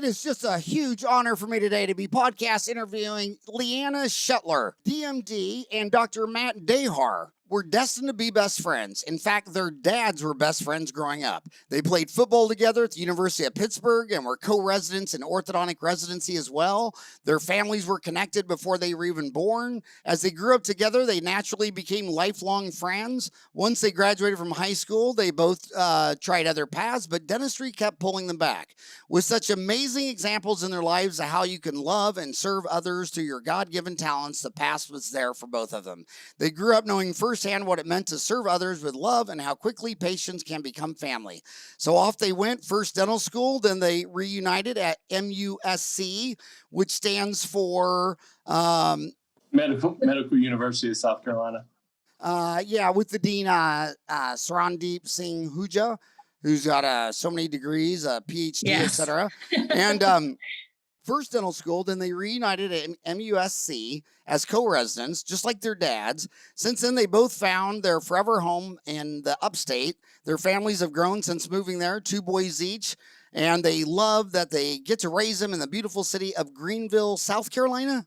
It is just a huge honor for me today to be podcast interviewing Leanna Shetler, DMD, and Dr. Matt Dahar. Were destined to be best friends. In fact, their dads were best friends growing up. They played football together at the University of Pittsburgh and were co-residents in Orthodontic Residency as well. Their families were connected before they were even born. As they grew up together, they naturally became lifelong friends. Once they graduated from high school, they both tried other paths, but dentistry kept pulling them back. With such amazing examples in their lives of how you can love and serve others through your God-given talents, the path was there for both of them. They grew up knowing firsthand what it meant to serve others with love and how quickly patients can become family. So off they went, first dental school, then they reunited at MUSC, which stands for Medical University of South Carolina. With the dean, Sarandeep Singh Huja, who's got so many degrees, a PhD, etc. And first dental school, then they reunited at MUSC as co-residents, just like their dads. Since then, they both found their forever home in the upstate. Their families have grown since moving there, 2 boys each, and they love that they get to raise them in the beautiful city of Greenville, South Carolina.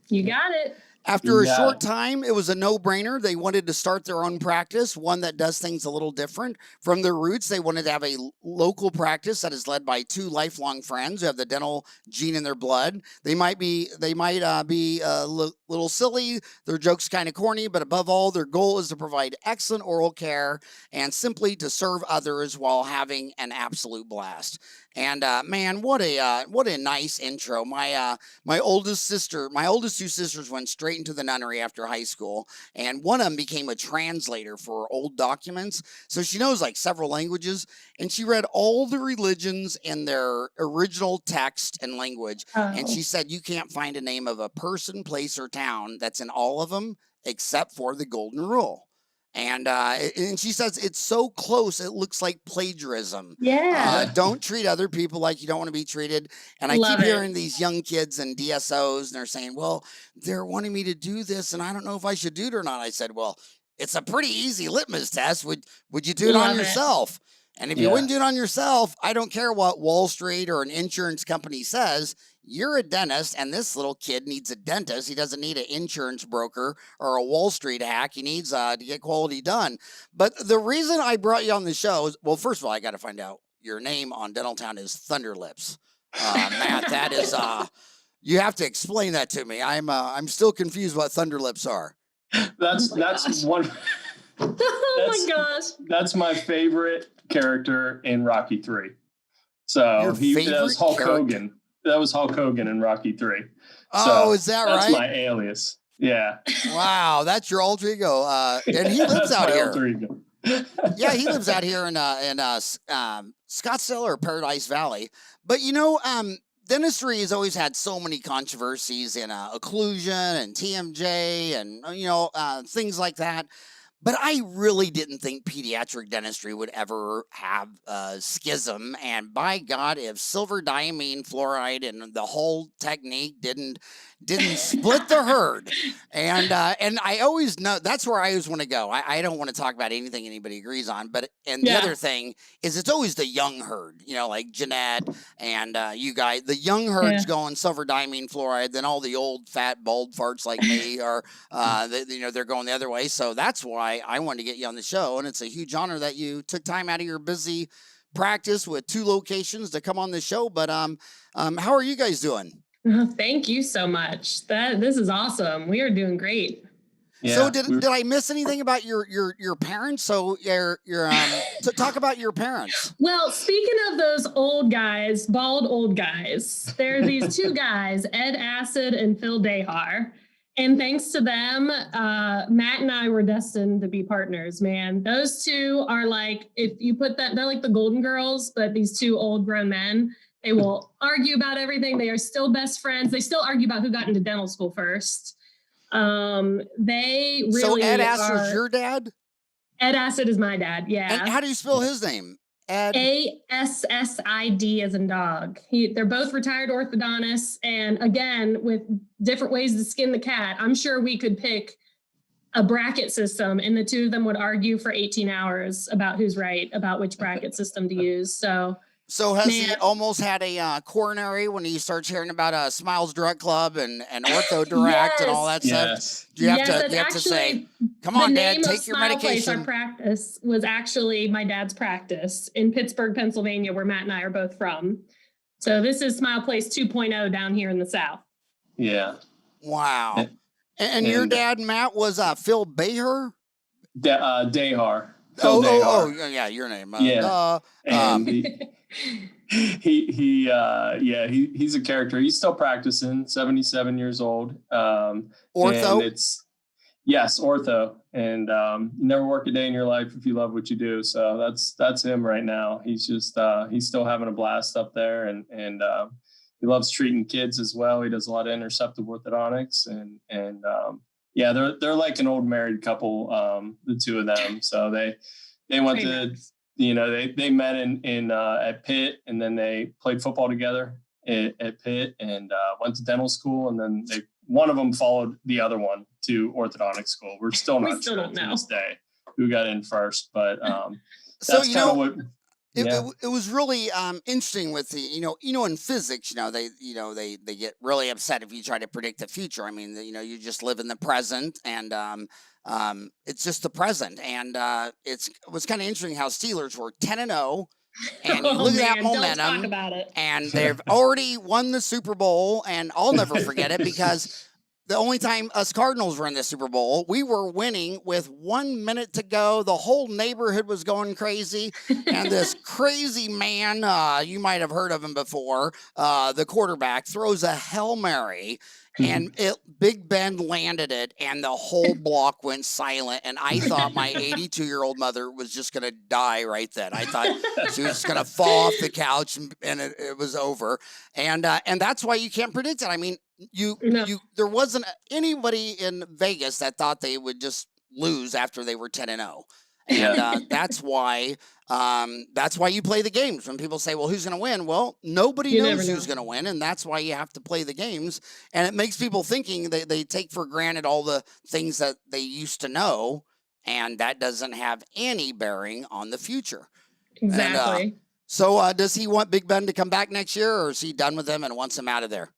You got it. After a short time, it was a no-brainer. They wanted to start their own practice, one that does things a little different. From their roots, they wanted to have a local practice that is led by 2 lifelong friends who have the dental gene in their blood. They might be a little silly. Their jokes kind of corny, but above all, their goal is to provide excellent oral care and simply to serve others while having an absolute blast. And man, what a nice intro. My oldest 2 sisters went straight into the nunnery after high school, and one of them became a translator for old documents. So she knows like several languages, and she read all the religions in their original text and language. And she said you can't find a name of a person, place, or town that's in all of them except for the Golden Rule. And she says it's so close, it looks like plagiarism. Yeah. Don't treat other people like you don't want to be treated. And I keep hearing these young kids and DSOs, and they're saying, well, they're wanting me to do this, and I don't know if I should do it or not. I said, well, it's a pretty easy litmus test. Would you do it on yourself? And if you wouldn't do it on yourself, I don't care what Wall Street or an insurance company says. You're a dentist, and this little kid needs a dentist. He doesn't need an insurance broker or a Wall Street hack. He needs to get quality done. But the reason I brought you on the show is, well, first of all, I got to find out your name on Dental Town is Thunderlips. Matt, that is, you have to explain that to me. I'm still confused what Thunderlips are. That's one. Oh my gosh. That's my favorite character in Rocky 3. So that was Hulk Hogan. That was Hulk Hogan in Rocky 3. Oh, is that right? That's my alias. Yeah. Wow, that's your alter ego. And he lives out here. Yeah, he lives out here in Scottsdale or Paradise Valley. But dentistry has always had so many controversies in occlusion and TMJ and things like that. But I really didn't think pediatric dentistry would ever have a schism. And by God, if silver diamine fluoride and the whole technique didn't split the herd. And I always know that's where I always want to go. I don't want to talk about anything anybody agrees on. But the other thing is it's always the young herd, like Jeanette and you guys. The young herd's going silver diamine fluoride. Then all the old fat bald farts like me are they're going the other way. So that's why I wanted to get you on the show, and it's a huge honor that you took time out of your busy practice with 2 locations to come on the show. But how are you guys doing? Thank you so much. This is awesome. We are doing great. Yeah, so did I miss anything about your parents? So talk about your parents. Well, speaking of those old guys, bald old guys, there are these 2 guys, Ed Acid and Phil Dahar. And thanks to them, Matt and I were destined to be partners, man. Those 2 are like, if you put that, they're like the Golden Girls, but these 2 old grown men, they will argue about everything. They are still best friends. They still argue about who got into dental school first. They really So Ed Acid's your dad? Ed Acid is my dad, yeah. And how do you spell his name? Ed? ASSID as in dog. They're both retired orthodontists. And again, with different ways to skin the cat, I'm sure we could pick a bracket system and the 2 of them would argue for 18 hours about who's right, about which bracket system to use. So So has he almost had a coronary when he starts hearing about Smiles Drug Club and Ortho Direct and all that stuff? Do you have to say, come on, Dad, take your medication? Our practice was actually my dad's practice in Pittsburgh, Pennsylvania, where Matt and I are both from. So this is Smile Place 2.0 down here in the South. Yeah. Wow. And your dad, Matt, was Phil Dahar? Dahar. Oh, yeah, your name. And he's a character. He's still practicing, 77 years old. Ortho? Yes, ortho. And you never work a day in your life if you love what you do. So that's him right now. He's just he's still having a blast up there, and he loves treating kids as well. He does a lot of interceptive orthodontics, and they're like an old married couple, the two of them. So they went to, they met in at Pitt, and then they played football together at Pitt, and went to dental school, and then one of them followed the other one to orthodontic school. We're still not sure to this day who got in first, but that's kind of what. It was really interesting with the in physics, they get really upset if you try to predict the future. I mean, you just live in the present, and it's just the present. And it was kind of interesting how Steelers were 10-0, and you look at that momentum, don't talk about it. And they've already won the Super Bowl, and I'll never forget it because the only time us Cardinals were in the Super Bowl, we were winning with 1 minute to go. The whole neighborhood was going crazy. And this crazy man, you might have heard of him before, the quarterback, throws a Hail Mary. And Big Ben landed it, and the whole block went silent. And I thought my 82-year-old mother was just going to die right then. I thought she was just going to fall off the couch, and it was over. And that's why you can't predict it. I mean, there wasn't anybody in Vegas that thought they would just lose after they were 10-0. And that's why you play the games. When people say, well, who's going to win? Well, nobody knows who's going to win. And that's why you have to play the games. And it makes people thinking they take for granted all the things that they used to know. And that doesn't have any bearing on the future. Exactly. And, so does he want Big Ben to come back next year, or is he done with them and wants him out of there?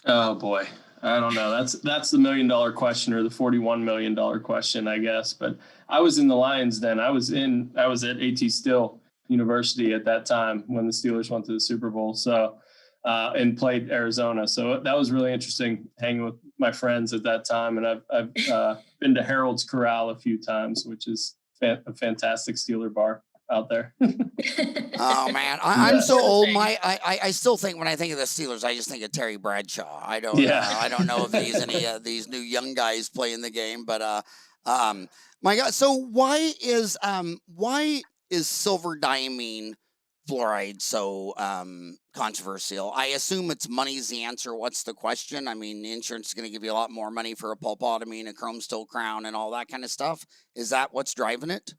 Oh, boy. I don't know. That's the $1 million question, or the $41 million question, I guess. But I was in the Lions then. I was at A.T. Still University at that time when the Steelers went to the Super Bowl. So, and played Arizona. So that was really interesting hanging with my friends at that time. And I've been to Harold's Corral a few times, which is a fantastic Steeler bar out there. Oh man, I'm so old. I still think when I think of the Steelers, I just think of Terry Bradshaw. I don't know if he's any of these new young guys playing the game, but my God. So why is silver diamine fluoride so controversial? I assume it's money's the answer. What's the question? I mean, the insurance is going to give you a lot more money for a pulpotomy and a chrome steel crown and all that kind of stuff. Is that what's driving it?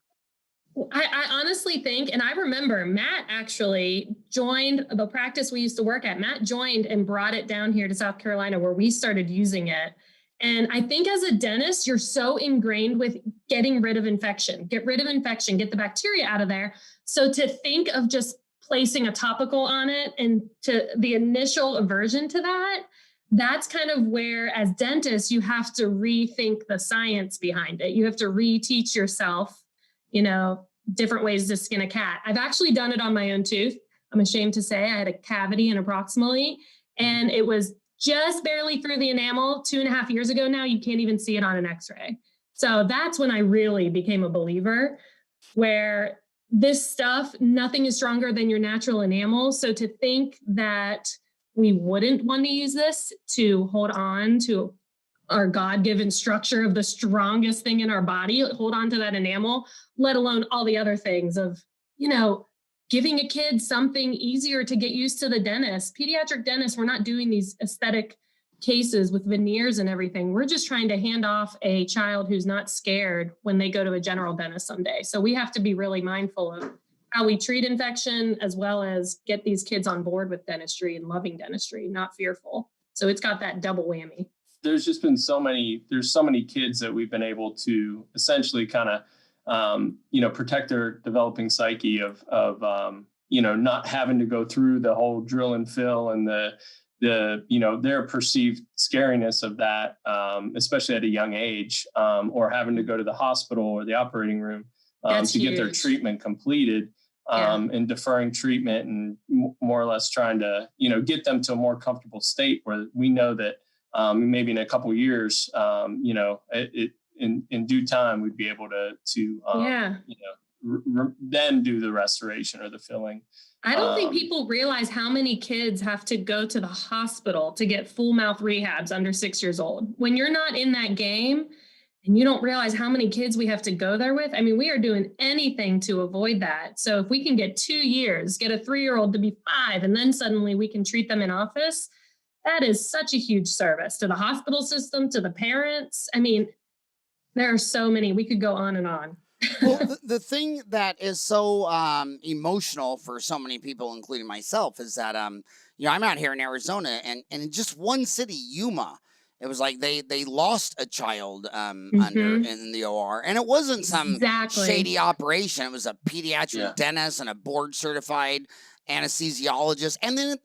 I honestly think, and I remember Matt actually joined the practice we used to work at. Matt joined and brought it down here to South Carolina, where we started using it. And I think as a dentist, you're so ingrained with getting rid of infection, get the bacteria out of there. So to think of just placing a topical on it, and to the initial aversion to that, that's kind of where, as dentists, you have to rethink the science behind it. You have to reteach yourself, different ways to skin a cat. I've actually done it on my own tooth. I'm ashamed to say I had a cavity in proximally, and it was just barely through the enamel 2.5 years ago. Now you can't even see it on an x-ray. So that's when I really became a believer, where this stuff, nothing is stronger than your natural enamel. So to think that we wouldn't want to use this to hold on to our God-given structure of the strongest thing in our body, hold on to that enamel, let alone all the other things of, giving a kid something easier to get used to the dentist. Pediatric dentists, we're not doing these aesthetic cases with veneers and everything. We're just trying to hand off a child who's not scared when they go to a general dentist someday. So we have to be really mindful of how we treat infection, as well as get these kids on board with dentistry and loving dentistry, not fearful. So it's got that double whammy. There's just been so many kids that we've been able to essentially kind of, protect their developing psyche of not having to go through the whole drill and fill and their perceived scariness of that, especially at a young age, or having to go to the hospital or the operating room to get their treatment completed, and deferring treatment and more or less trying to, get them to a more comfortable state where we know that maybe in a couple of years, in due time, we'd be able to then do the restoration or the filling. I don't think people realize how many kids have to go to the hospital to get full mouth rehabs under 6 years old. When you're not in that game and you don't realize how many kids we have to go there with, I mean, we are doing anything to avoid that. So if we can get 2 years, get a 3-year-old to be 5, and then suddenly we can treat them in office, that is such a huge service to the hospital system, to the parents. I mean, there are so many. We could go on and on. Well, the thing that is so emotional for so many people, including myself, is that I'm out here in Arizona, and in just one city, Yuma, it was like they lost a child under in the OR, and it wasn't some shady operation. It was a pediatric dentist and a board certified anesthesiologist, and then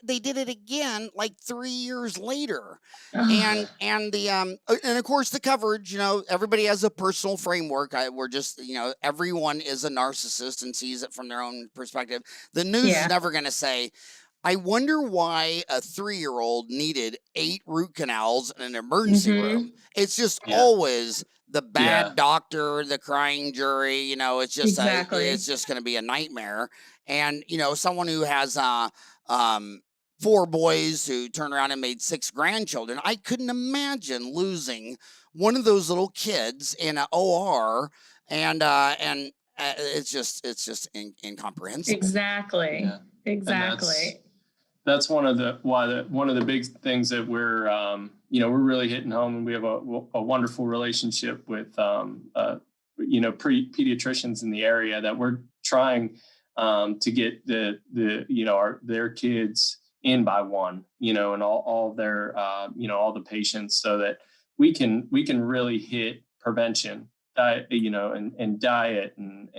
they did it again like 3 years later. And of course the coverage, everybody has a personal framework. We're just, everyone is a narcissist and sees it from their own perspective. The news is never going to say, I wonder why a 3-year-old needed 8 root canals in an emergency room. It's just always the bad doctor, the crying jury. It's just it's just going to be a nightmare. And someone who has 4 boys who turned around and made 6 grandchildren, I couldn't imagine losing one of those little kids in an OR, and it's just incomprehensible. Exactly. That's one of the big things that we're really hitting home, and we have a wonderful relationship with pediatricians in the area that we're trying to get their kids in by 1, and all their all the patients, so that we can really hit prevention, diet, and diet and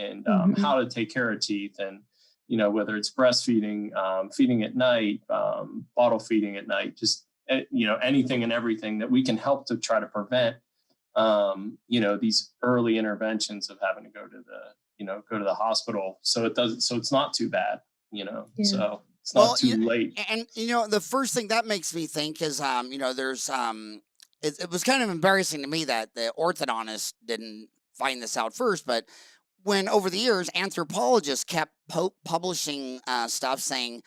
how to take care of teeth, and whether it's breastfeeding, feeding at night, bottle feeding at night, just anything and everything that we can help to try to prevent these early interventions of having to go to the hospital. So it's not too bad, so it's not too late. And, the first thing that makes me think is, there's, it was kind of embarrassing to me that the orthodontist didn't find this out first, but when over the years, anthropologists kept publishing stuff saying,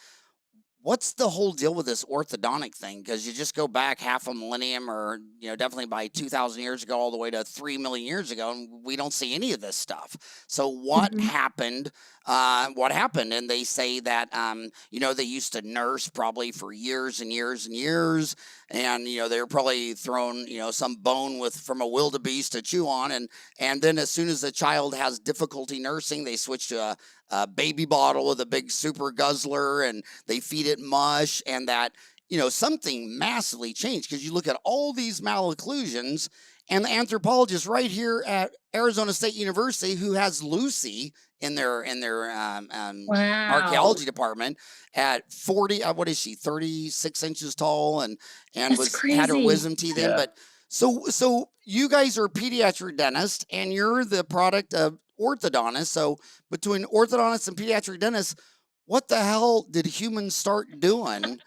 what's the whole deal with this orthodontic thing? Because you just go back half a millennium, or definitely by 2,000 years ago, all the way to 3 million years ago, and we don't see any of this stuff. So what happened? What happened? And they say that they used to nurse probably for years and years and years, and they were probably thrown some bone from a wildebeest to chew on, and then as soon as the child has difficulty nursing, they switch to a baby bottle with a big super guzzler, and they feed it mush, and that something massively changed, because you look at all these malocclusions, and the anthropologist right here at Arizona State University, who has Lucy in their archaeology department at 40, what is she, 36 inches tall, and had her wisdom teeth in. But so you guys are pediatric dentists, and you're the product of orthodontists. So between orthodontists and pediatric dentists, what the hell did humans start doing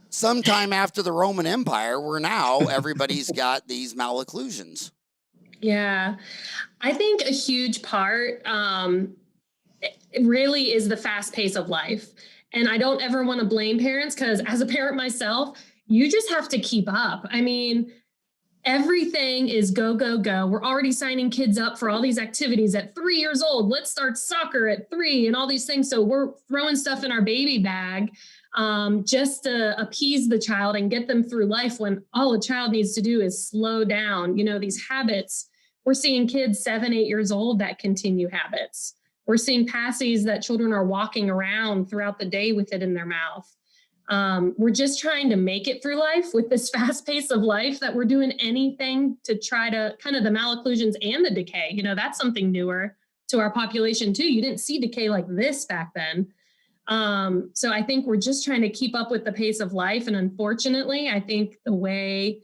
sometime after the Roman Empire, where now everybody's got these malocclusions? Yeah, I think a huge part it really is the fast pace of life. And I don't ever want to blame parents, because as a parent myself, you just have to keep up. I mean, everything is go, go, go. We're already signing kids up for all these activities at 3 years old. Let's start soccer at 3 and all these things. So we're throwing stuff in our baby bag just to appease the child and get them through life, when all a child needs to do is slow down. These habits, we're seeing kids 7, 8 years old that continue habits. We're seeing passies that children are walking around throughout the day with it in their mouth. We're just trying to make it through life with this fast pace of life, that we're doing anything to try to kind of the malocclusions and the decay. That's something newer to our population too. You didn't see decay like this back then. So I think we're just trying to keep up with the pace of life. And unfortunately, I think the way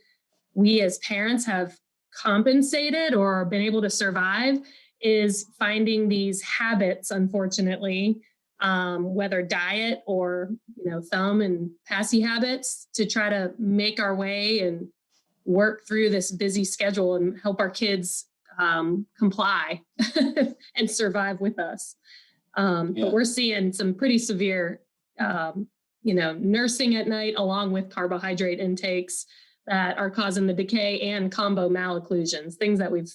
we as parents have compensated or been able to survive is finding these habits, unfortunately, whether diet or, thumb and passy habits, to try to make our way and work through this busy schedule and help our kids comply and survive with us. But we're seeing some pretty severe, nursing at night, along with carbohydrate intakes that are causing the decay and combo malocclusions, things that we've,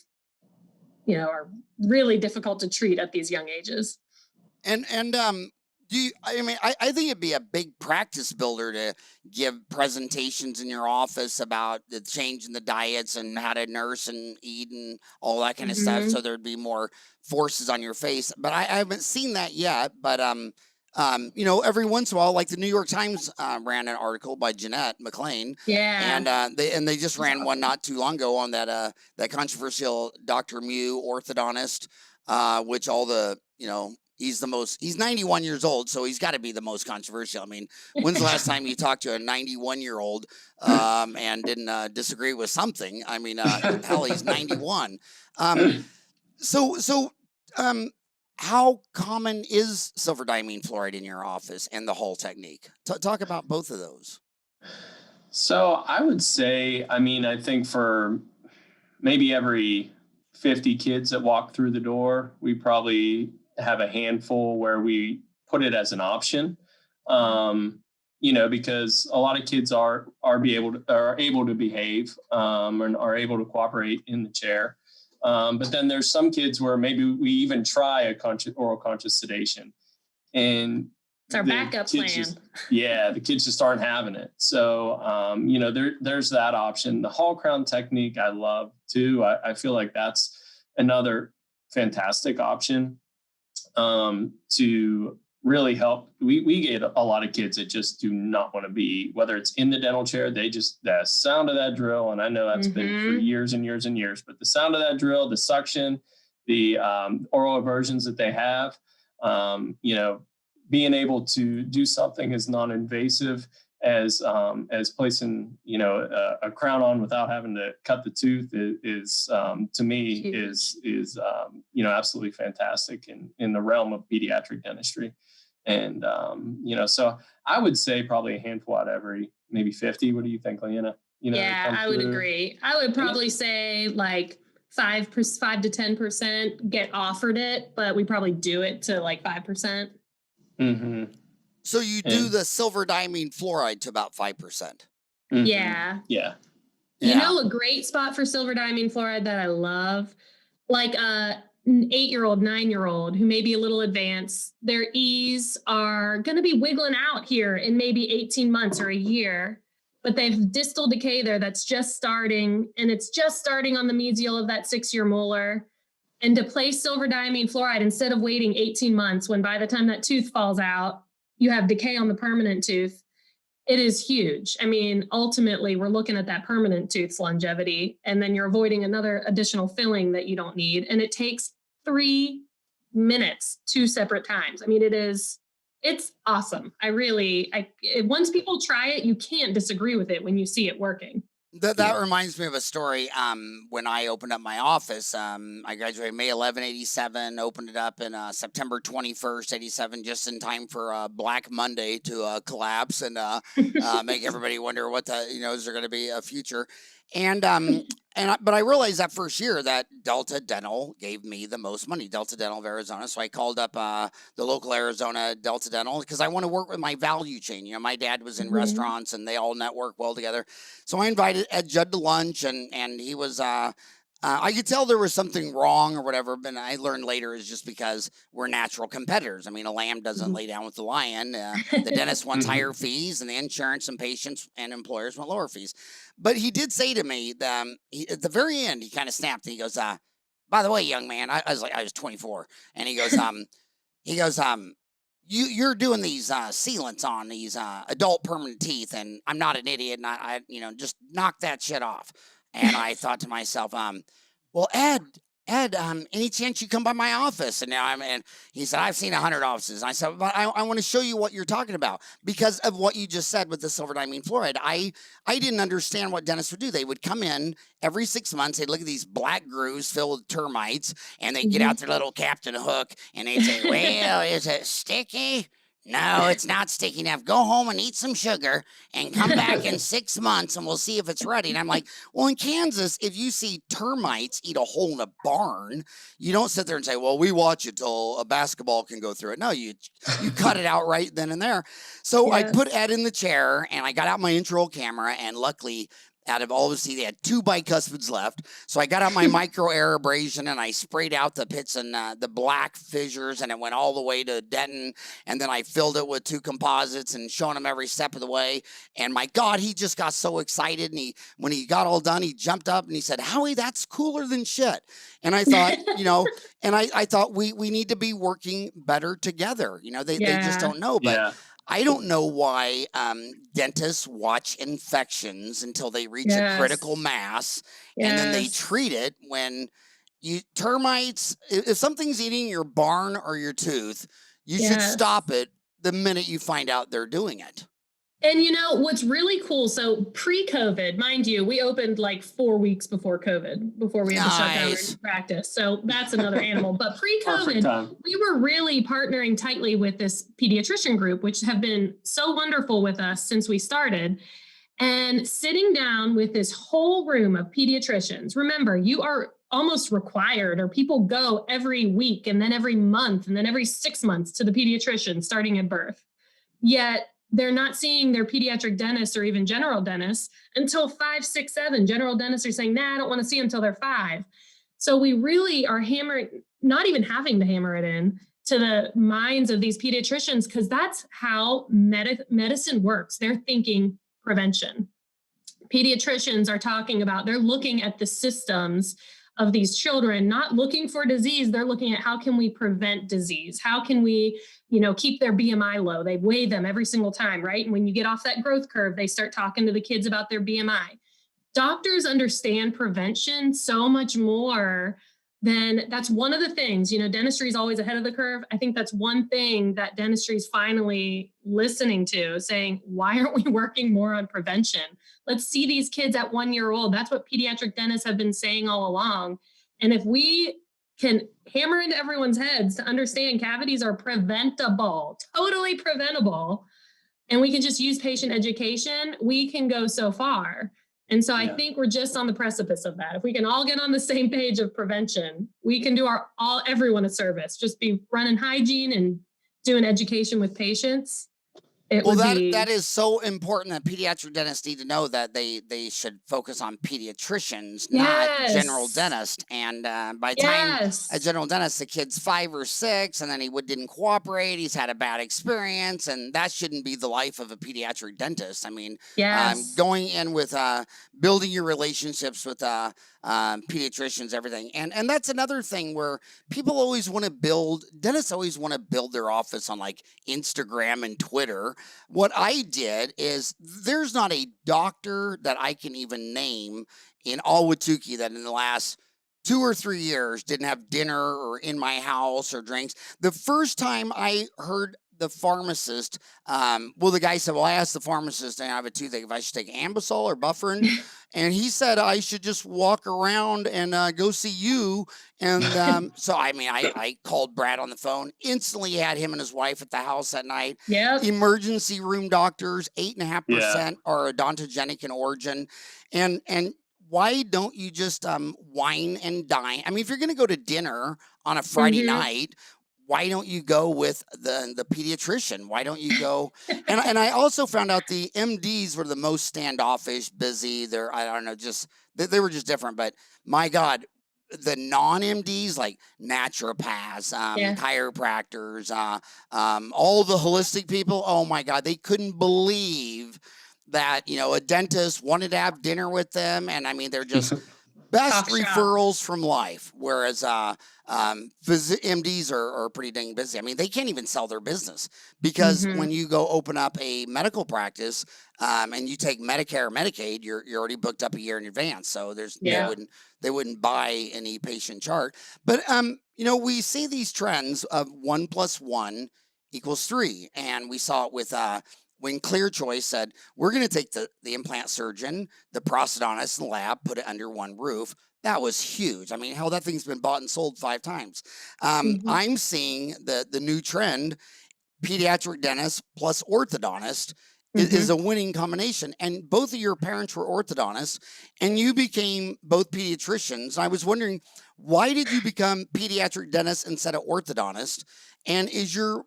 are really difficult to treat at these young ages. And I think it'd be a big practice builder to give presentations in your office about the change in the diets and how to nurse and eat and all that kind of stuff. So there'd be more forces on your face. But I haven't seen that yet. But every once in a while, like the New York Times ran an article by Jeanette McLean. Yeah. And they just ran one not too long ago on that controversial Dr. Mew orthodontist, which all the, he's 91 years old, so he's got to be the most controversial. I mean, when's the last time you talked to a 91-year-old and didn't disagree with something? I mean, hell, he's 91. How common is silver diamine fluoride in your office and the Hall technique? Talk about both of those. So I would say, I think for maybe every 50 kids that walk through the door, we probably have a handful where we put it as an option, because a lot of kids are able to behave and are able to cooperate in the chair. But then there's some kids where maybe we even try oral conscious sedation, and it's our backup plan. The kids just aren't having it. So, there's that option. The Hall crown technique I love too. I feel like that's another fantastic option to really help. We get a lot of kids that just do not want to be, whether it's in the dental chair, the sound of that drill, and I know that's been for years and years and years, but the sound of that drill, the suction, the oral aversions that they have, being able to do something as non-invasive as placing, a crown on without having to cut the tooth is to me is absolutely fantastic in the realm of pediatric dentistry. And, so I would say probably a handful out of every maybe 50. What do you think, Leanna? I would agree. I would probably say like 5 to 10% get offered it, but we probably do it to like 5%. Mm-hmm. So you do the silver diamine fluoride to about 5%. Mm-hmm. Yeah. Yeah. A great spot for silver diamine fluoride that I love, like an 8-year-old, 9-year-old who may be a little advanced, their E's are going to be wiggling out here in maybe 18 months or a year, but they've distal decay there that's just starting, and it's just starting on the mesial of that 6-year molar. And to place silver diamine fluoride instead of waiting 18 months, when by the time that tooth falls out, you have decay on the permanent tooth, it is huge. I mean, ultimately, we're looking at that permanent tooth's longevity, and then you're avoiding another additional filling that you don't need. And it takes 3 minutes, 2 separate times. I mean, it's awesome. Once people try it, you can't disagree with it when you see it working. That reminds me of a story. When I opened up my office, I graduated May 11, 87, opened it up in September 21st, 87, just in time for Black Monday to collapse and make everybody wonder is there going to be a future? But I realized that first year that Delta Dental gave me the most money, Delta Dental of Arizona. So I called up the local Arizona Delta Dental because I want to work with my value chain. My dad was in restaurants and they all network well together. So I invited Ed Judd to lunch, and he was, I could tell there was something wrong or whatever, but I learned later is just because we're natural competitors. I mean, a lamb doesn't lay down with the lion. The dentist wants higher fees, and the insurance and patients and employers want lower fees. But he did say to me that at the very end, he kind of snapped and he goes, by the way, young man, I was 24. And he goes, you're doing these sealants on these adult permanent teeth, and I'm not an idiot, and I just knock that shit off. And I thought to myself, well, Ed, Ed, any chance you come by my office? And he said, I've seen 100 offices. And I said, but I want to show you what you're talking about because of what you just said with the silver diamine fluoride. I didn't understand what dentists would do. They would come in every 6 months. They'd look at these black grooves filled with termites, and they'd get out their little Captain Hook, and they'd say, well, is it sticky? No, it's not sticky enough. Go home and eat some sugar and come back in 6 months and we'll see if it's ready. And I'm like, well, in Kansas, if you see termites eat a hole in a barn, you don't sit there and say, well, we watch it till a basketball can go through it. No, you cut it out right then and there. So I put Ed in the chair and I got out my intraoral camera, and luckily, out of all the teeth, they had 2 bicuspids left. So I got out my micro air abrasion and I sprayed out the pits and the black fissures, and it went all the way to Denton. And then I filled it with 2 composites and showing him every step of the way. And my God, he just got so excited. And when he got all done, he jumped up and he said, Howie, that's cooler than shit. And I thought, and I thought we need to be working better together. They just don't know. But I don't know why dentists watch infections until they reach a critical mass, and then they treat it when termites, if something's eating your barn or your tooth, you should stop it the minute you find out they're doing it. And what's really cool, so pre-COVID, mind you, we opened like 4 weeks before COVID, before we had to shut down our practice. So that's another animal. But pre-COVID, we were really partnering tightly with this pediatrician group, which have been so wonderful with us since we started. And sitting down with this whole room of pediatricians, remember, you are almost required, or people go every week and then every month and then every 6 months to the pediatrician starting at birth. Yet they're not seeing their pediatric dentist or even general dentists until 5, 6, 7. General dentists are saying, nah, I don't want to see them until they're 5. So we really are hammering, not even having to hammer it in to the minds of these pediatricians, because that's how medicine works. They're thinking prevention. Pediatricians are talking about, they're looking at the systems of these children, not looking for disease. They're looking at how can we prevent disease? How can we, keep their BMI low? They weigh them every single time, right? And when you get off that growth curve, they start talking to the kids about their BMI. Doctors understand prevention so much more than, that's one of the things, dentistry is always ahead of the curve. I think that's one thing that dentistry is finally listening to, saying, why aren't we working more on prevention? Let's see these kids at 1 year old. That's what pediatric dentists have been saying all along. And if we can hammer into everyone's heads to understand cavities are preventable, totally preventable, and we can just use patient education, we can go so far. And so I think we're just on the precipice of that. If we can all get on the same page of prevention, we can do everyone a service, just be running hygiene and doing education with patients. That is so important that pediatric dentists need to know that they should focus on pediatricians, not general dentists. And by the time a general dentist, the kid's 5 or 6, and then he didn't cooperate. He's had a bad experience, and that shouldn't be the life of a pediatric dentist. I mean, going in with building your relationships with pediatricians, everything. And that's another thing where people always want to dentists always want to build their office on like Instagram and Twitter. What I did is, there's not a doctor that I can even name in all Watuki that in the last 2 or 3 years didn't have dinner or in my house or drinks. The first time I heard the pharmacist, the guy said, I asked the pharmacist, and I have a toothache, if I should take Ambisol or Bufferin. And he said, I should just walk around and go see you. And so, I called Brad on the phone, instantly had him and his wife at the house that night. Emergency room doctors, 8.5% are odontogenic in origin. And why don't you just wine and dine? I mean, if you're going to go to dinner on a Friday night, why don't you go with the pediatrician? Why don't you go? And I also found out the MDs were the most standoffish, busy. I don't know, they were just different. But my God, the non-MDs like naturopaths, chiropractors, all the holistic people, oh my God, they couldn't believe that, a dentist wanted to have dinner with them. And I mean, they're just best Talk shop. referrals from life, whereas MDs are pretty dang busy. I mean, they can't even sell their business because when you go open up a medical practice and you take Medicare or Medicaid, you're already booked up a year in advance. So they wouldn't buy any patient chart. But you know, we see these trends of 1 + 1 = 3, and we saw it with when Clear Choice said, we're going to take the implant surgeon, the prosthodontist, and the lab, put it under one roof. That was huge. I mean, hell, that thing's been bought and sold 5 times. I'm seeing the new trend, pediatric dentist plus orthodontist is a winning combination. And both of your parents were orthodontists, and you became both pediatricians. I was wondering, why did you become pediatric dentist instead of orthodontist? And is your,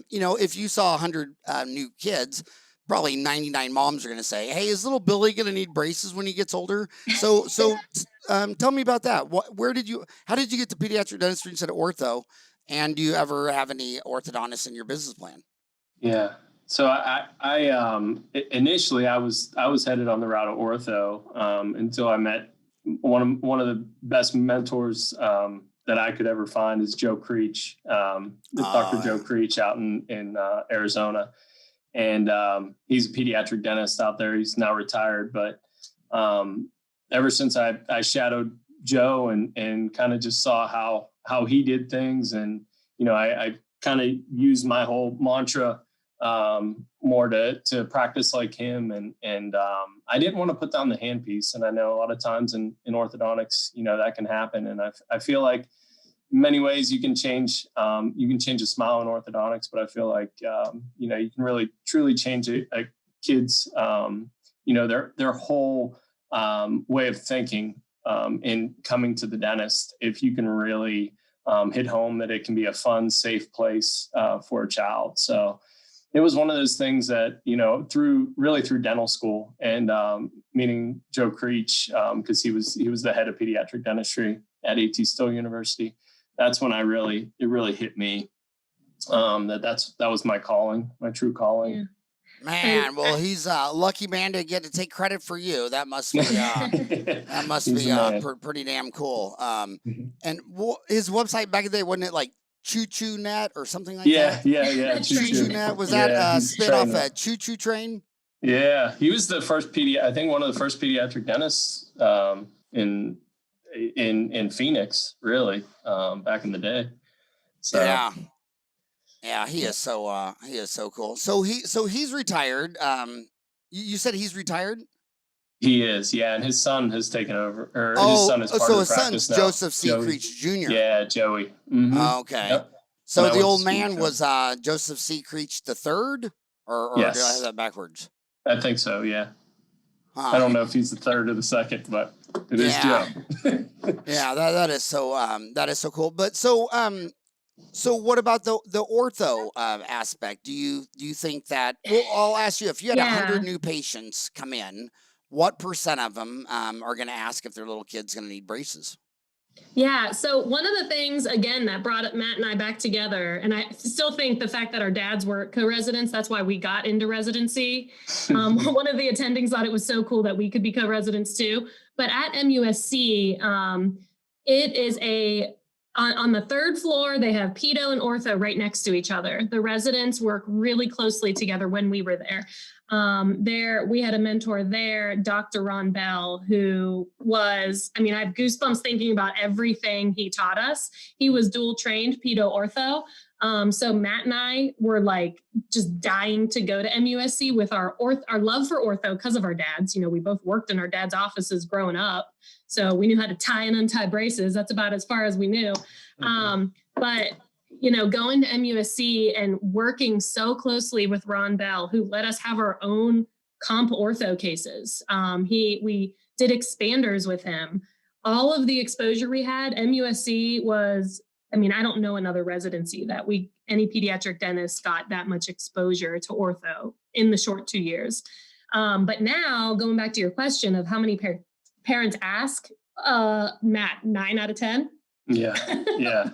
you know, if you saw 100 new kids, probably 99 moms are going to say, hey, is little Billy going to need braces when he gets older? So tell me about that. How did you get to pediatric dentistry instead of ortho? And do you ever have any orthodontists in your business plan? Yeah. So I initially I was headed on the route of ortho until I met one of the best mentors that I could ever find is Joe Creech, Dr. Joe Creech out in Arizona. And he's a pediatric dentist out there. He's now retired, but ever since I shadowed Joe and kind of just saw how he did things. And, you know, I kind of used my whole mantra more to practice like him. And I didn't want to put down the handpiece. And I know a lot of times in orthodontics, you know, that can happen. And I feel like in many ways you can change a smile in orthodontics, but I feel like, you know, you can really truly change a kid's, you know, their whole way of thinking in coming to the dentist if you can really hit home that it can be a fun, safe place for a child. So it was one of those things that, you know, through dental school and meeting Joe Creech, because he was the head of pediatric dentistry at A.T. Still University. That's when it really hit me that was my calling, my true calling. Yeah. Man, well, he's a lucky man to get to take credit for you. That must be pretty damn cool. And his website back in the day, wasn't it like Choo Choo Net or something like that? Yeah. Choo Choo Net. Was that spit off a Choo Choo Train? Yeah, he was the first I think one of the first pediatric dentists in Phoenix, really, back in the day. So yeah, he is so cool. So he's retired. You said he's retired? He is, yeah, and his son has taken over. His son is part of the practice now. Joseph C. Creech Jr. Yeah, Joey. Okay. Yep. So the old man was Joseph C. Creech III, or yes. Did I have that backwards? I think so. Yeah. I don't know if he's the third or the second, but it is Joe. Yeah, that is so cool. But so what about the ortho aspect? Do you think that? Well, I'll ask you, if you had 100 new patients come in, what % of them are going to ask if their little kid's going to need braces? Yeah. So one of the things, again, that brought Matt and I back together, and I still think the fact that our dads were co-residents, that's why we got into residency. One of the attendings thought it was so cool that we could be co-residents too. But at MUSC, it is on the 3rd floor, they have pedo and ortho right next to each other. The residents work really closely together when we were there. We had a mentor there, Dr. Ron Bell, who was, I have goosebumps thinking about everything he taught us. He was dual trained pedo ortho. So Matt and I were like just dying to go to MUSC with our love for ortho because of our dads. You know, we both worked in our dad's offices growing up. So we knew how to tie and untie braces. That's about as far as we knew. But you know, going to MUSC and working so closely with Ron Bell, who let us have our own comp ortho cases. We did expanders with him. All of the exposure we had, MUSC was, I don't know another residency that any pediatric dentist got that much exposure to ortho in the short 2 years. But now, going back to your question of how many parents ask, Matt, 9 out of 10. Yeah.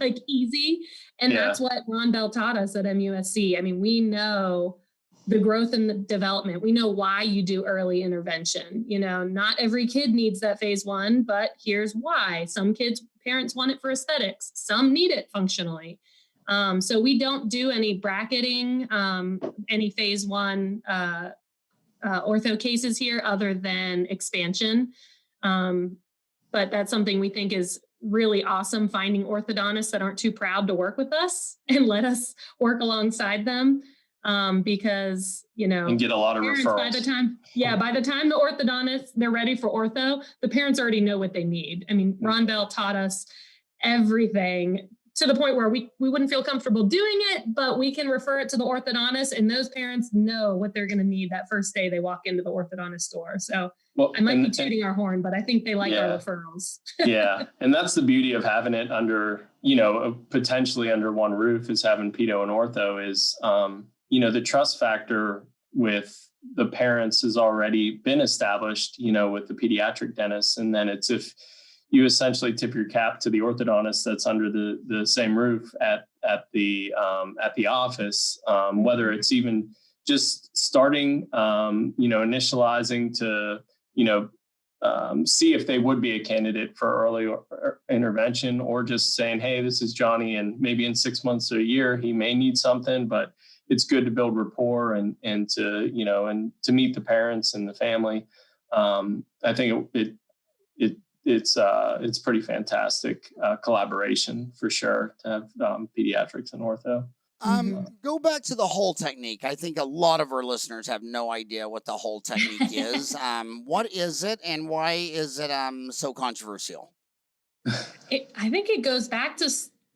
Like easy. And that's what Ron Bell taught us at MUSC. We know the growth and the development. We know why you do early intervention. You know, not every kid needs that phase 1, but here's why. Some kids, parents want it for aesthetics. Some need it functionally. So we don't do any bracketing, any phase 1 ortho cases here other than expansion. But that's something we think is really awesome, finding orthodontists that aren't too proud to work with us and let us work alongside them. Because, you know, and get a lot of referrals. By the time the orthodontists, they're ready for ortho, the parents already know what they need. I mean, Ron Bell taught us everything to the point where we wouldn't feel comfortable doing it, but we can refer it to the orthodontist, and those parents know what they're going to need that first day they walk into the orthodontist door. So I might be tooting our horn, but I think they like our referrals. Yeah. And that's the beauty of having it under, you know, potentially under one roof, is having pedo and ortho is, you know, the trust factor with the parents has already been established, you know, with the pediatric dentist. And then it's if you essentially tip your cap to the orthodontist that's under the same roof at the office, whether it's even just starting, you know, initializing to, you know, see if they would be a candidate for early intervention, or just saying, hey, this is Johnny, and maybe in 6 months or a year, he may need something, but it's good to build rapport and to, you know, and to meet the parents and the family. I think it's pretty fantastic collaboration for sure to have pediatrics and ortho. Go back to the hole technique. I think a lot of our listeners have no idea what the hole technique is. What is it, and why is it so controversial? I think it goes back to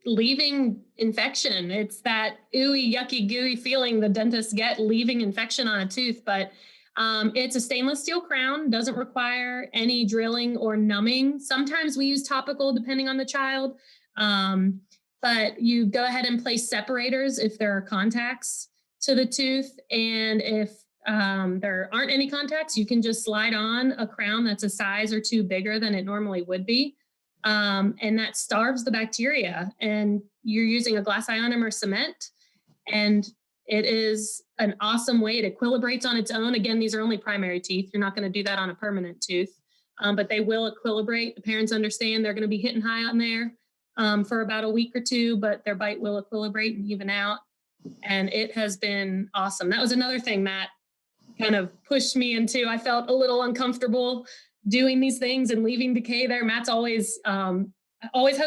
leaving infection. It's that ooey, yucky, gooey feeling the dentists get leaving infection on a tooth, but it's a stainless steel crown, doesn't require any drilling or numbing. Sometimes we use topical depending on the child. But you go ahead and place separators if there are contacts to the tooth. And if there aren't any contacts, you can just slide on a crown that's a size or two bigger than it normally would be. And that starves the bacteria. And you're using a glass ionomer cement. And it is an awesome way. It equilibrates on its own. Again, these are only primary teeth. You're not going to do that on a permanent tooth. But they will equilibrate. The parents understand they're going to be hitting high on there for about a week or two, but their bite will equilibrate and even out. And it has been awesome. That was another thing that kind of pushed me into, I felt a little uncomfortable doing these things and leaving decay there. Matt's always has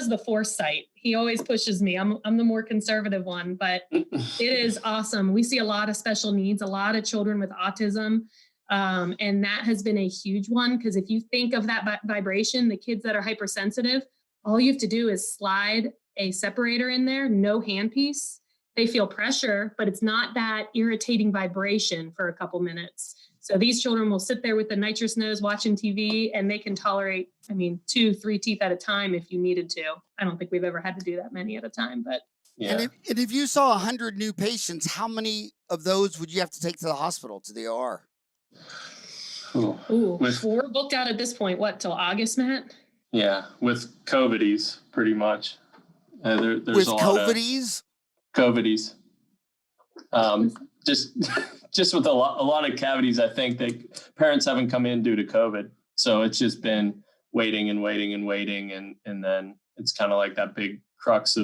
the foresight. He always pushes me. I'm the more conservative one, but it is awesome. We see a lot of special needs, a lot of children with autism. And that has been a huge one, because if you think of that vibration, the kids that are hypersensitive, all you have to do is slide a separator in there, no handpiece. They feel pressure, but it's not that irritating vibration for a couple minutes. So these children will sit there with the nitrous nose watching TV, and they can tolerate, 2-3 teeth at a time if you needed to. I don't think we've ever had to do that many at a time, but. Yeah. And if you saw 100 new patients, how many of those would you have to take to the hospital, to the OR? We're booked out at this point, till August, Matt? Yeah, with COVIDs, pretty much. There's with a lot COVIDs? COVIDs. Just with a lot of cavities, I think that parents haven't come in due to COVID. So it's just been waiting. And then it's kind of like that big crux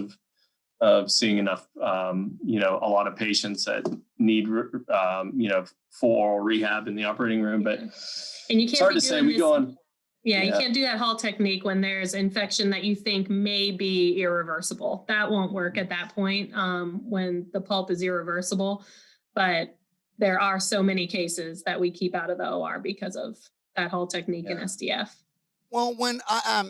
of seeing enough, a lot of patients that need, full oral rehab in the operating room. But and you can't it's hard to say. We go on. Yeah, you can't do that Hall technique when there's infection that you think may be irreversible. That won't work at that point when the pulp is irreversible. But there are so many cases that we keep out of the OR because of that Hall technique in SDF. Well, when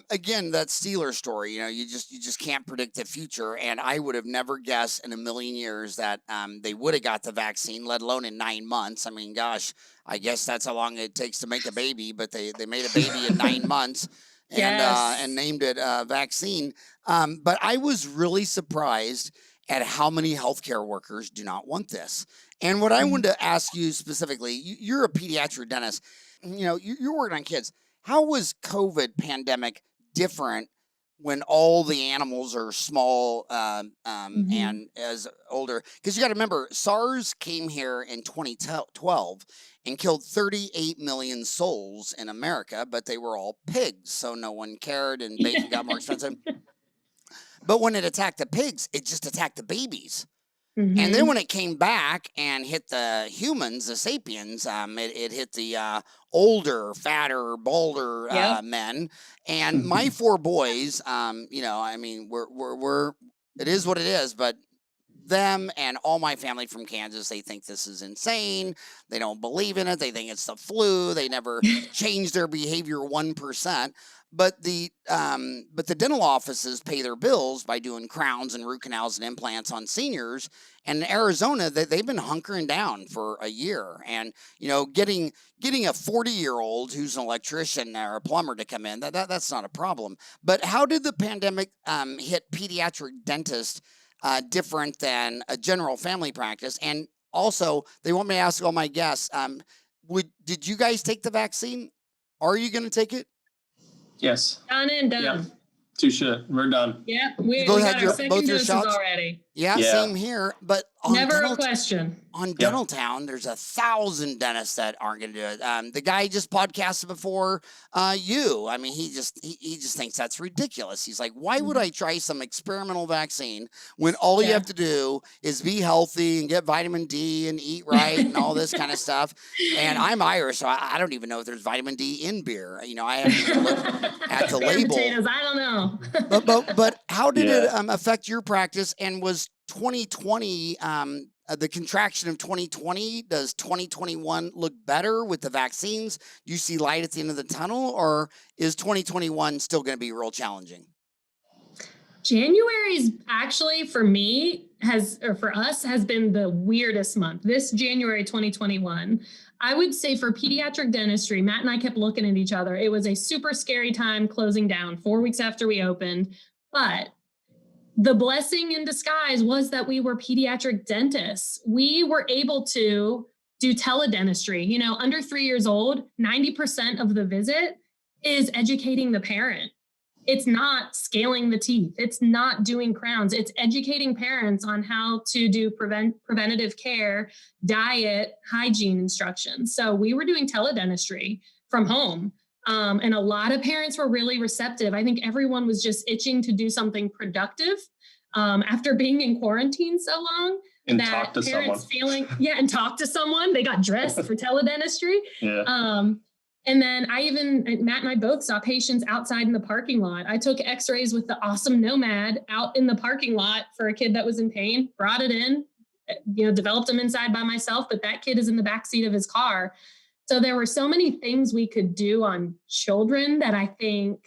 again, that Steelers story, you just can't predict the future, and I would have never guessed in a million years that they would have got the vaccine, let alone in 9 months. I mean, gosh, I guess that's how long it takes to make a baby, but they made a baby in 9 months and named it vaccine. But I was really surprised at how many healthcare workers do not want this. And what I wanted to ask you specifically, you're a pediatric dentist. You're working on kids. How was COVID pandemic different when all the animals are small and as older, because you got to remember SARS came here in 2012 and killed 38 million souls in America, but they were all pigs, so no one cared, and bacon got more expensive. But when it attacked the pigs, it just attacked the babies. And then when it came back and hit the humans, the sapiens, it hit the older, fatter, balder men. And my 4 boys, you know, I mean, we're it is what it is, but them and all my family from Kansas, they think this is insane. They don't believe in it. They think it's the flu. They never change their behavior 1%. But the dental offices pay their bills by doing crowns and root canals and implants on seniors. And in Arizona, they've been hunkering down for a year. And, you know, getting a 40-year-old who's an electrician or a plumber to come in, that's not a problem. But how did the pandemic hit pediatric dentists different than a general family practice? And also, they want me to ask all my guests, did you guys take the vaccine? Are you going to take it? Yes. Done and done. Yep. Touche. We're done. Yeah, we got our second doses already. Yeah, same here. But never a question. On Dental Town, there's 1,000 dentists that aren't going to do it. The guy just podcasted before you. I mean, he just thinks that's ridiculous. He's like, why would I try some experimental vaccine when all you have to do is be healthy and get vitamin D and eat right and all this kind of stuff? And I'm Irish, so I don't even know if there's vitamin D in beer. You know, I have to look at the label. Potatoes, I don't know. but how did it affect your practice? And was 2020 the contraction of 2020, does 2021 look better with the vaccines? Do you see light at the end of the tunnel, or is 2021 still going to be real challenging? January's actually, for me, for us, has been the weirdest month. This January 2021, I would say for pediatric dentistry, Matt and I kept looking at each other. It was a super scary time closing down 4 weeks after we opened, but the blessing in disguise was that we were pediatric dentists. We were able to do teledentistry. You know, under 3 years old, 90% of the visit is educating the parent. It's not scaling the teeth. It's not doing crowns. It's educating parents on how to do preventative care, diet, hygiene instructions. So we were doing teledentistry from home. And a lot of parents were really receptive. I think everyone was just itching to do something productive after being in quarantine so long. And talk to someone. And talk to someone. They got dressed for teledentistry. And then Matt and I both saw patients outside in the parking lot. I took x-rays with the awesome Nomad out in the parking lot for a kid that was in pain, brought it in, you know, developed them inside by myself, but that kid is in the backseat of his car. So there were so many things we could do on children that I think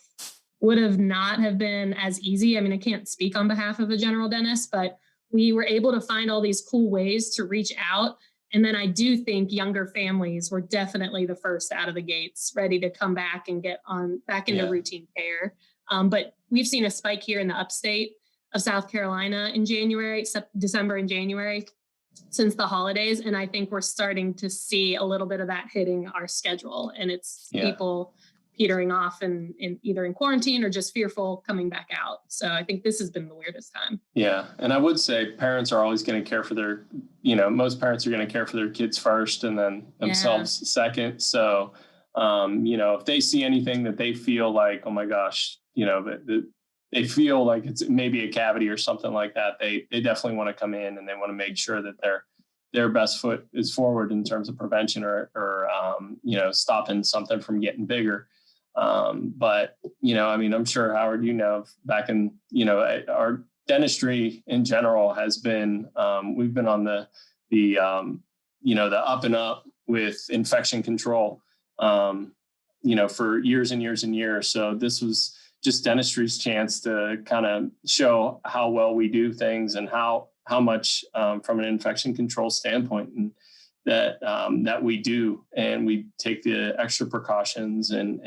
would have not have been as easy. I mean, I can't speak on behalf of a general dentist, but we were able to find all these cool ways to reach out. And then I do think younger families were definitely the first out of the gates, ready to come back and get back into routine care. But we've seen a spike here in the upstate of South Carolina in December and January, since the holidays. And I think we're starting to see a little bit of that hitting our schedule, and it's people petering off and either in quarantine or just fearful coming back out. So I think this has been the weirdest time. Yeah. And I would say parents are always going to care for their, most parents are going to care for their kids first and then themselves second. So, if they see anything that they feel like, oh my gosh, they feel like it's maybe a cavity or something like that, they definitely want to come in and they want to make sure that their best foot is forward in terms of prevention or stopping something from getting bigger. But I'm sure, Howard, back in, our dentistry in general has been, we've been on the up and up with infection control, for years and years and years. So this was just dentistry's chance to kind of show how well we do things and how much from an infection control standpoint and that we do, and we take the extra precautions and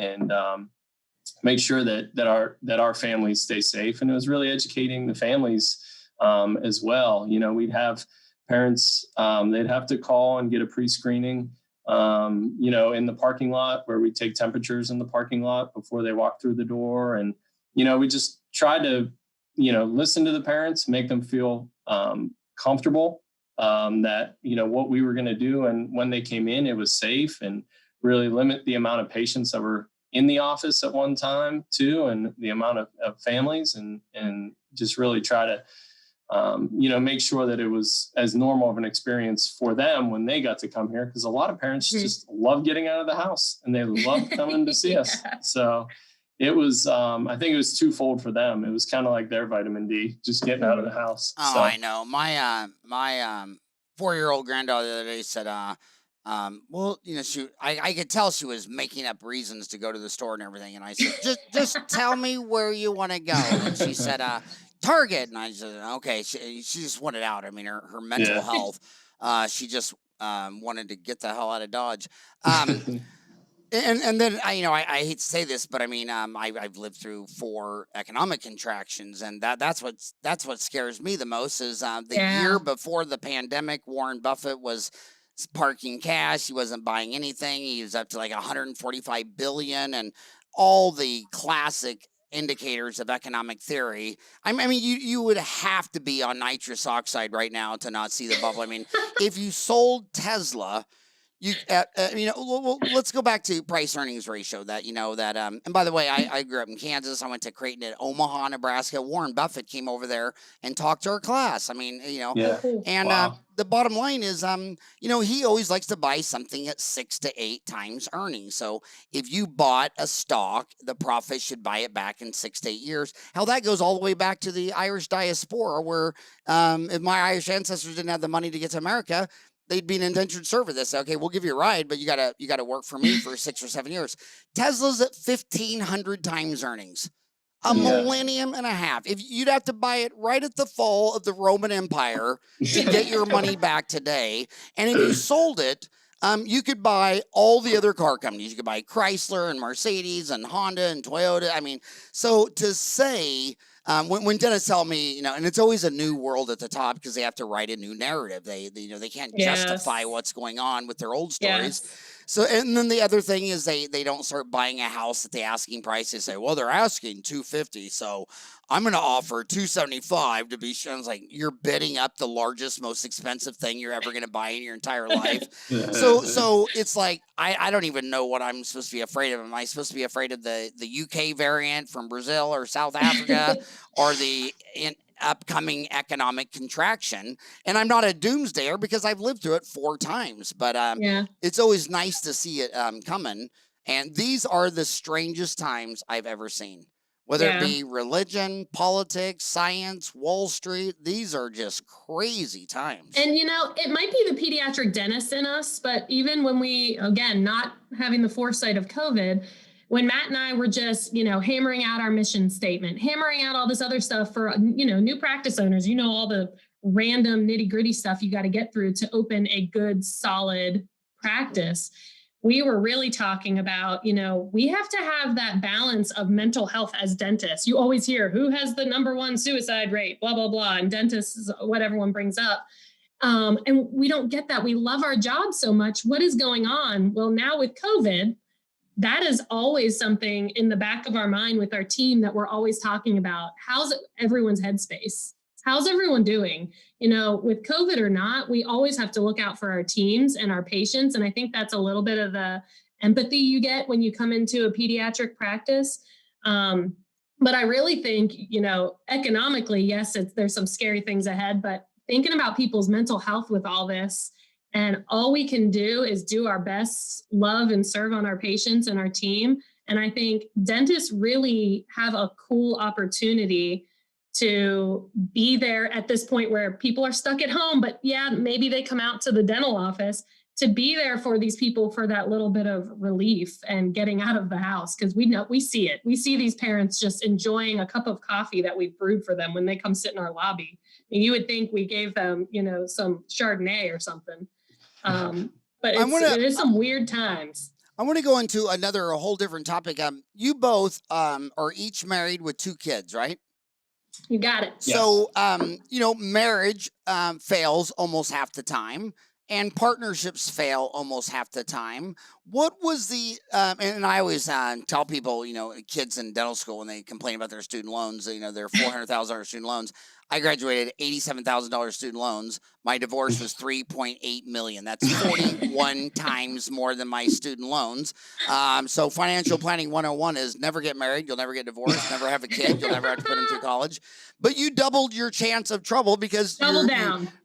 make sure that our families stay safe. And it was really educating the families as well. We'd have parents, they'd have to call and get a pre-screening, in the parking lot, where we take temperatures in the parking lot before they walk through the door. And, we just tried to, listen to the parents, make them feel comfortable that, what we were going to do. And when they came in, it was safe, and really limit the amount of patients that were in the office at one time too, and the amount of families, and just really try to, make sure that it was as normal of an experience for them when they got to come here. Because a lot of parents just love getting out of the house, and they love coming to see us. So it was, I think it was twofold for them. It was kind of like their vitamin D, just getting out of the house. Oh, so. I know. My 4-year-old granddaughter the other day said, well, I could tell she was making up reasons to go to the store and everything. And I said, just tell me where you want to go. And she said, Target. And I said, okay. She just wanted out. I mean, her mental health, she just wanted to get the hell out of Dodge. And then I hate to say this, but I mean, I've lived through 4 economic contractions, and that's what scares me the most is the year before the pandemic, Warren Buffett was parking cash. He wasn't buying anything. He was up to like 145 billion, and all the classic indicators of economic theory. I mean, you would have to be on nitrous oxide right now to not see the bubble. I mean, if you sold Tesla. Let's go back to price earnings ratio and by the way, I grew up in Kansas. I went to Creighton at Omaha, Nebraska. Warren Buffett came over there and talked to our class. I mean, and the bottom line is, he always likes to buy something at 6 to 8 times earnings. So if you bought a stock, the profit should buy it back in 6 to 8 years. Hell, that goes all the way back to the Irish diaspora, where if my Irish ancestors didn't have the money to get to America, they'd be an indentured servant. They say, okay, we'll give you a ride, but you gotta work for me for 6 or 7 years. Tesla's at 1,500 times earnings, a millennium and a half. If you'd have to buy it right at the fall of the Roman Empire to get your money back today, and if you sold it, you could buy all the other car companies. You could buy Chrysler and Mercedes and Honda and Toyota. I mean, so to say. When dentists tell me, and it's always a new world at the top because they have to write a new narrative. They can't justify what's going on with their old stories. So, and then the other thing is they don't start buying a house at the asking price. They say, well, they're asking $250, so I'm going to offer $275 to be sure. I was like, you're bidding up the largest, most expensive thing you're ever going to buy in your entire life. So it's like, I don't even know what I'm supposed to be afraid of. Am I supposed to be afraid of the UK variant from Brazil or South Africa or the upcoming economic contraction? And I'm not a doomsdayer because I've lived through it 4 times, but it's always nice to see it coming. And these are the strangest times I've ever seen. Whether it be religion, politics, science, Wall Street, these are just crazy times. And, it might be the pediatric dentist in us, but even when we, again, not having the foresight of COVID, when Matt and I were just, hammering out our mission statement, hammering out all this other stuff for, new practice owners, all the random nitty gritty stuff you got to get through to open a good, solid practice. We were really talking about, we have to have that balance of mental health as dentists. You always hear who has the #1 suicide rate, blah, blah, blah. And dentists is what everyone brings up. And we don't get that. We love our job so much. What is going on? Well, now with COVID, that is always something in the back of our mind with our team that we're always talking about. How's everyone's headspace? How's everyone doing? With COVID or not, we always have to look out for our teams and our patients. And I think that's a little bit of the empathy you get when you come into a pediatric practice. But I really think, economically, yes, there's some scary things ahead, but thinking about people's mental health with all this, and all we can do is do our best, love and serve on our patients and our team. And I think dentists really have a cool opportunity to be there at this point where people are stuck at home, but maybe they come out to the dental office, to be there for these people for that little bit of relief and getting out of the house. Because we see it. We see these parents just enjoying a cup of coffee that we've brewed for them when they come sit in our lobby. And you would think we gave them, some Chardonnay or something. But it is some weird times. I want to go into a whole different topic. You both are each married with 2 kids, right? You got it. So, marriage fails almost half the time. and partnerships fail almost half the time. What was the, and I always tell people, kids in dental school, when they complain about their student loans, their $400,000 student loans, I graduated $87,000 student loans. My divorce was $3.8 million. That's 41 times more than my student loans. So financial planning 101 is never get married. You'll never get divorced, never have a kid. You'll never have to put them through college. But you doubled your chance of trouble because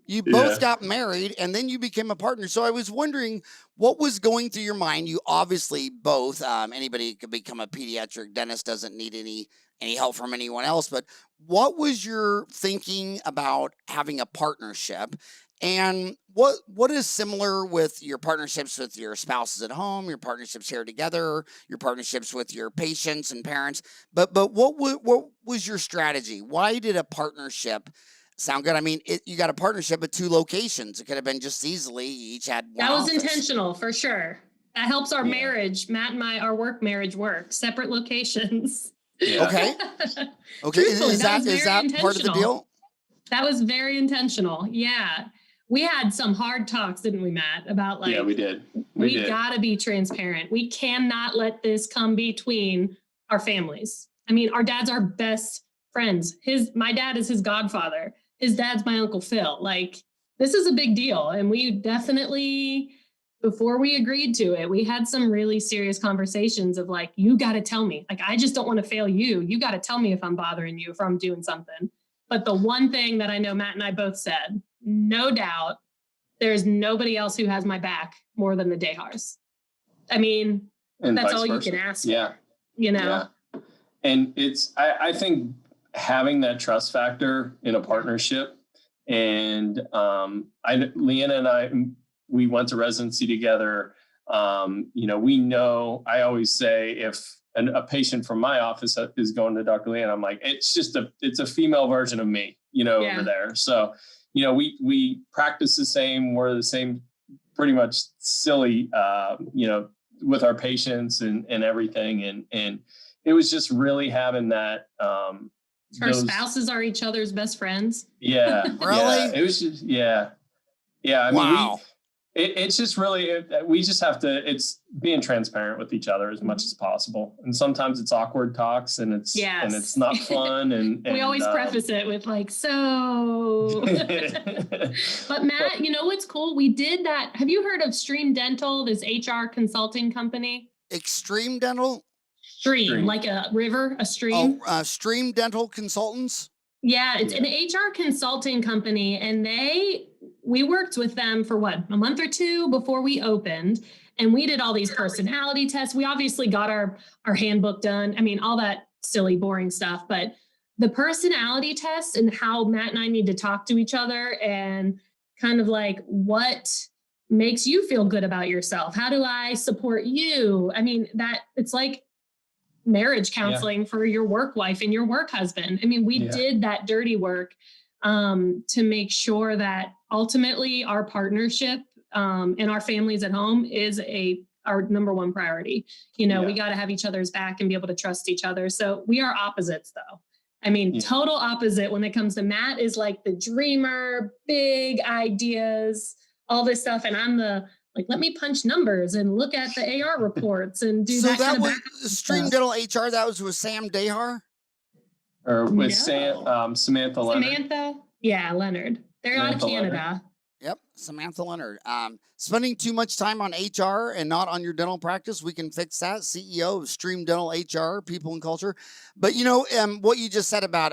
you both got married and then you became a partner. So I was wondering what was going through your mind. You obviously both, anybody could become a pediatric dentist, doesn't need any help from anyone else. But what was your thinking about having a partnership? And what is similar with your partnerships with your spouses at home, your partnerships here together, your partnerships with your patients and parents? But what was your strategy? Why did a partnership sound good? I mean, you got a partnership at 2 locations. It could have been just easily you each had one. That was office. Intentional for sure. That helps our marriage. Matt and our work marriage work. Separate locations. Yeah. Okay. Is that part of the deal? That was very intentional. Yeah. We had some hard talks, didn't we, Matt? About we did. We got to be transparent. We cannot let this come between our families. I mean, our dads are best friends. My dad is his godfather. His dad's my Uncle Phil. Like, this is a big deal. And we definitely, before we agreed to it, we had some really serious conversations of like, you got to tell me. Like, I just don't want to fail you. You got to tell me if I'm bothering you, if I'm doing something. But the one thing that I know Matt and I both said, no doubt, there's nobody else who has my back more than the Dahars. I mean, and that's all versa. You can ask. Yeah. Yeah. And I think having that trust factor in a partnership, and Leanna and I, we went to residency together. We know, I always say if a patient from my office is going to Dr. Leanna, I'm like, it's a female version of me, over there. So, we practice the same, we're the same, pretty much silly, with our patients and everything. And it was just really having that, our spouses are each other's best friends. Yeah. Really? Yeah, it was just, yeah. I mean, wow. It's just really, we just have to, it's being transparent with each other as much as possible. And sometimes it's awkward talks and it's not fun. And we always preface it with like, so, but Matt, what's cool? We did that. Have you heard of Stream Dental, this HR consulting company? Extreme Dental? Stream, like a river, a stream. Oh, Stream Dental Consultants? Yeah, it's an HR consulting company, and we worked with them for a month or 2 before we opened, and we did all these personality tests. We obviously got our handbook done. I mean, all that silly, boring stuff, but the personality tests and how Matt and I need to talk to each other and kind of like what makes you feel good about yourself. How do I support you? I mean, that it's like marriage counseling for your work wife and your work husband. I mean, we did that dirty work to make sure that ultimately our partnership and our families at home is our number one priority. We got to have each other's back and be able to trust each other. So we are opposites though. I mean, total opposite when it comes to Matt is like the dreamer, big ideas, all this stuff. And I'm let me punch numbers and look at the AR reports and do that. So that was Stream Dental HR. That was with Sam Dahar? Or with Samantha Leonard. Samantha? Yeah, Leonard. They're out of Canada. Leonard. Yep, Samantha Leonard. Spending too much time on HR and not on your dental practice, we can fix that. CEO of Stream Dental HR, People and Culture. But what you just said about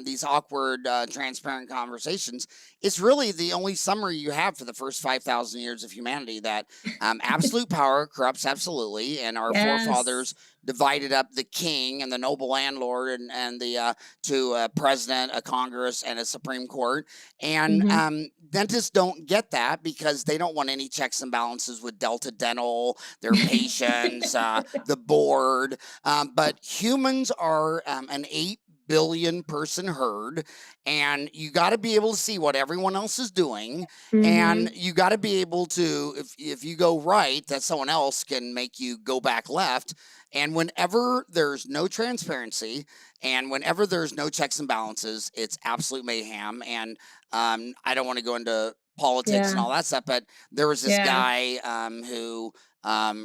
these awkward, transparent conversations, it's really the only summary you have for the first 5,000 years of humanity, that absolute power corrupts absolutely, and our forefathers divided up the king and the noble landlord and the to a president, a Congress, and a Supreme Court. And dentists don't get that because they don't want any checks and balances with Delta Dental, their patients, the board. But humans are an $8 billion person herd, and you got to be able to see what everyone else is doing. Mhm. And you got to be able to, if you go right, that someone else can make you go back left. And whenever there's no transparency and whenever there's no checks and balances, it's absolute mayhem. And I don't want to go into politics and Yeah. all that stuff, but there was this Yeah. guy who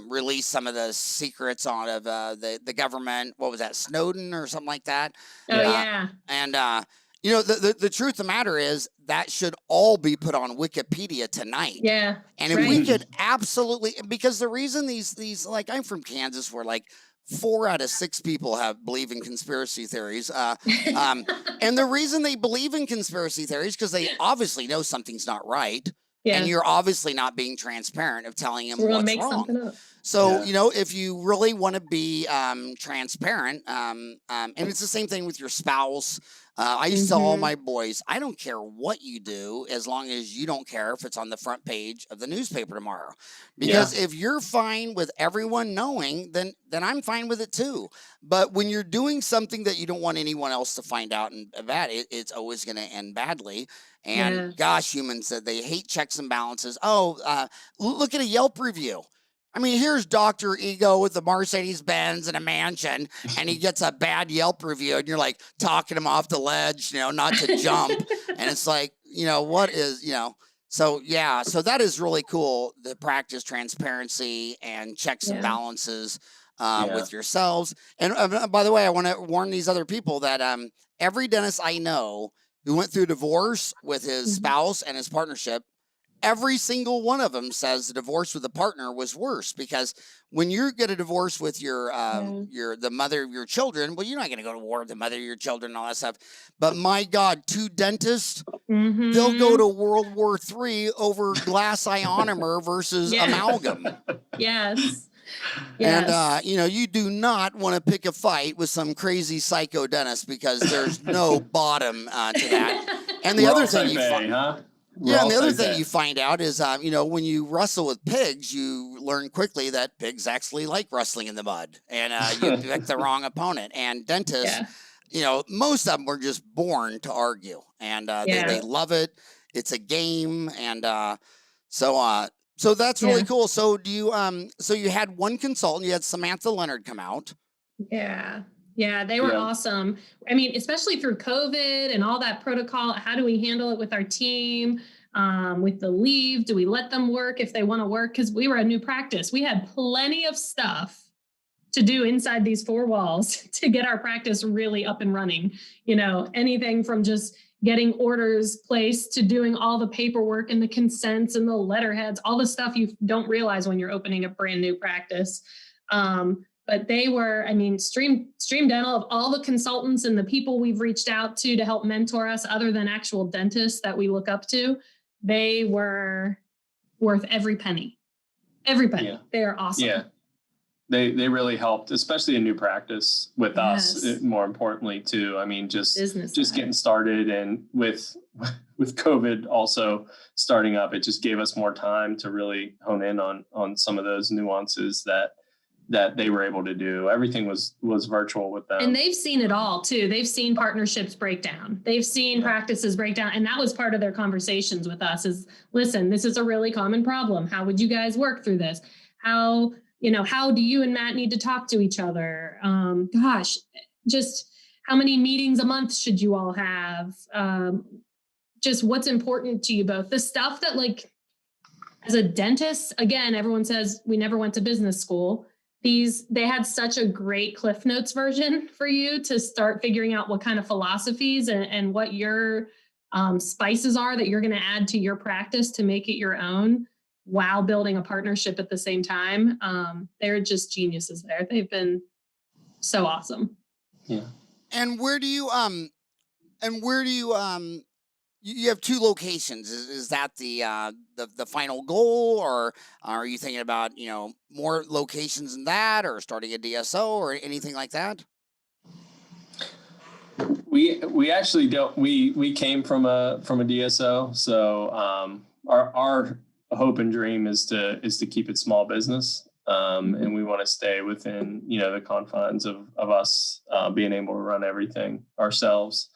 released some of the secrets out of the government. What was that, Snowden or something like that? Oh, Yeah. yeah. And you know, the truth of the matter is that should all be put on Wikipedia tonight. Yeah. And if we Right. could absolutely, because the reason these like, I'm from Kansas, where like 4 out of 6 people believe in conspiracy theories. And the reason they believe in conspiracy theories because they obviously know something's not right, Yeah. and you're obviously not being transparent of telling them We're going to what's make wrong. something up. So, Yeah. you know, if you really want to be transparent, and it's the same thing with your spouse. I used to tell all Mhm. my boys, I don't care what you do as long as you don't care if it's on the front page of the newspaper tomorrow. Because if you're fine with everyone knowing, then I'm fine with it too. But when you're doing something that you don't want anyone else to find out and about, it's always going to end badly. And Yeah. gosh, humans said they hate checks and balances. Oh, look at a Yelp review. I mean, here's Dr. Ego with the Mercedes Benz and a mansion, and he gets a bad Yelp review, and you're like talking him off the ledge, you know, not to jump. And it's like, you know, what is, you know, so yeah, so that is really cool to practice transparency and checks and Yeah. balances Yeah. with yourselves. And by the way, I want to warn these other people that every dentist I know who went through divorce with his Mhm. spouse and his partnership, every single one of them says the divorce with the partner was worse, because when you get a divorce with your the mother of your children, well, you're not going to go to war with the mother of your children and all that stuff. But my God, 2 dentists, Mhm. they'll go to World War III over glass ionomer versus Yeah. amalgam. Yes. And Yes. you know, you do not want to pick a fight with some crazy psycho dentist, because there's no bottom to that. And the We're other all thing type you A, find, huh? We're yeah, all and the other type thing A. you find out is, you know, when you wrestle with pigs, you learn quickly that pigs actually like wrestling in the mud, and you pick the wrong opponent. And dentists, Yeah. you know, most of them were just born to argue, and Yeah. they love it. It's a game, and so that's really Yeah. cool. So do you so you had one consultant, you had Samantha Leonard come out. Yeah. Yeah, they were Yeah. awesome. I mean, especially through COVID and all that protocol. How do we handle it with our team? With the leave, do we let them work if they want to work? Because we were a new practice. We had plenty of stuff to do inside these 4 walls to get our practice really up and running. You know, anything from just getting orders placed to doing all the paperwork and the consents and the letterheads, all the stuff you don't realize when you're opening a brand new practice. But they were, I mean, Stream Dental, of all the consultants and the people we've reached out to help mentor us, other than actual dentists that we look up to, they were worth every penny. Every penny. Yeah. They are awesome. Yeah. They really helped, especially in new practice with us, Yes. more importantly too. I mean, just Business just side. getting started, and with COVID also starting up, it just gave us more time to really hone in on some of those nuances that they were able to do. Everything was virtual with them. And they've seen it all too. They've seen partnerships break down. They've seen practices break down. And that was part of their conversations with us is, listen, this is a really common problem. How would you guys work through this? How do you and Matt need to talk to each other? Gosh, just how many meetings a month should you all have? Just what's important to you both. The stuff that, like, as a dentist, again, everyone says we never went to business school. They had such a great Cliff Notes version for you to start figuring out what kind of philosophies and what your spices are that you're going to add to your practice to make it your own while building a partnership at the same time. They're just geniuses there. They've been so awesome. Yeah. And where do you you have 2 locations. Is that the final goal, or are you thinking about, you know, more locations than that, or starting a DSO or anything like that? We actually don't. We came from a DSO, so our hope and dream is to keep it small business. And we want to stay within, the confines of us being able to run everything ourselves.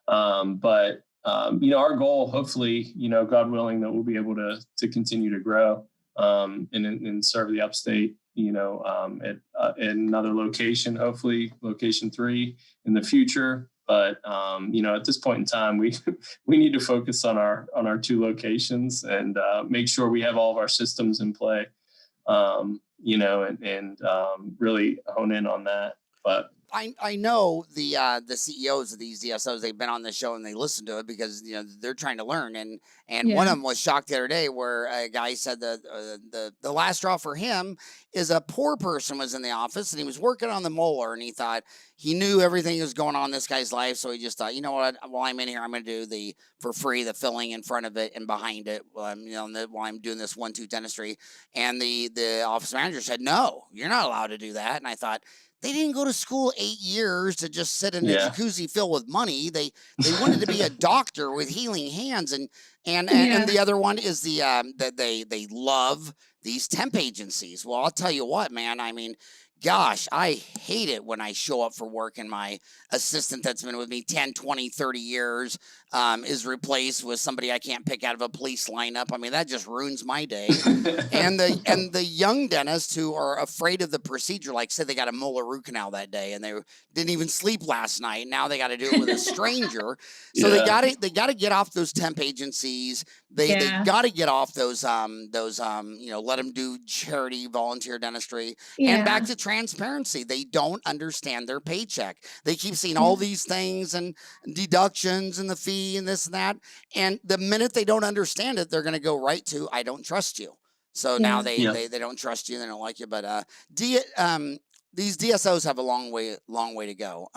But our goal, hopefully, God willing, that we'll be able to continue to grow and serve the upstate, at another location, hopefully location 3 in the future. But at this point in time, we need to focus on our 2 locations and make sure we have all of our systems in play, and really hone in on that. But I know the CEOs of these DSOs. They've been on the show and they listen to it because they're trying to learn. And one of them was shocked the other day where a guy said that the last straw for him is a poor person was in the office and he was working on the molar and he thought he knew everything was going on in this guy's life, so he just thought, you know what, while I'm in here, I'm going to do for free the filling in front of it and behind it, while I'm doing this 1-2 dentistry. And the office manager said, no, you're not allowed to do that. And I thought, they didn't go to school 8 years to just sit in a jacuzzi filled with money. They wanted to be a doctor with healing hands. And the other one is that they love these temp agencies. Well, I'll tell you what, man. I mean, gosh, I hate it when I show up for work and my assistant that's been with me 10, 20, 30 years is replaced with somebody I can't pick out of a police lineup. I mean, that just ruins my day. and the young dentists who are afraid of the procedure, like say they got a molar root canal that day and they didn't even sleep last night. Now they got to do it with a stranger. So they got to get off those temp agencies. They got to get off those let them do charity volunteer dentistry and back to transparency. They don't understand their paycheck. They keep seeing all these things and deductions and the fee and this and that. And the minute they don't understand it, they're going to go right to, I don't trust you. So now they don't trust you. They don't like you. But these DSOs have a long way to go.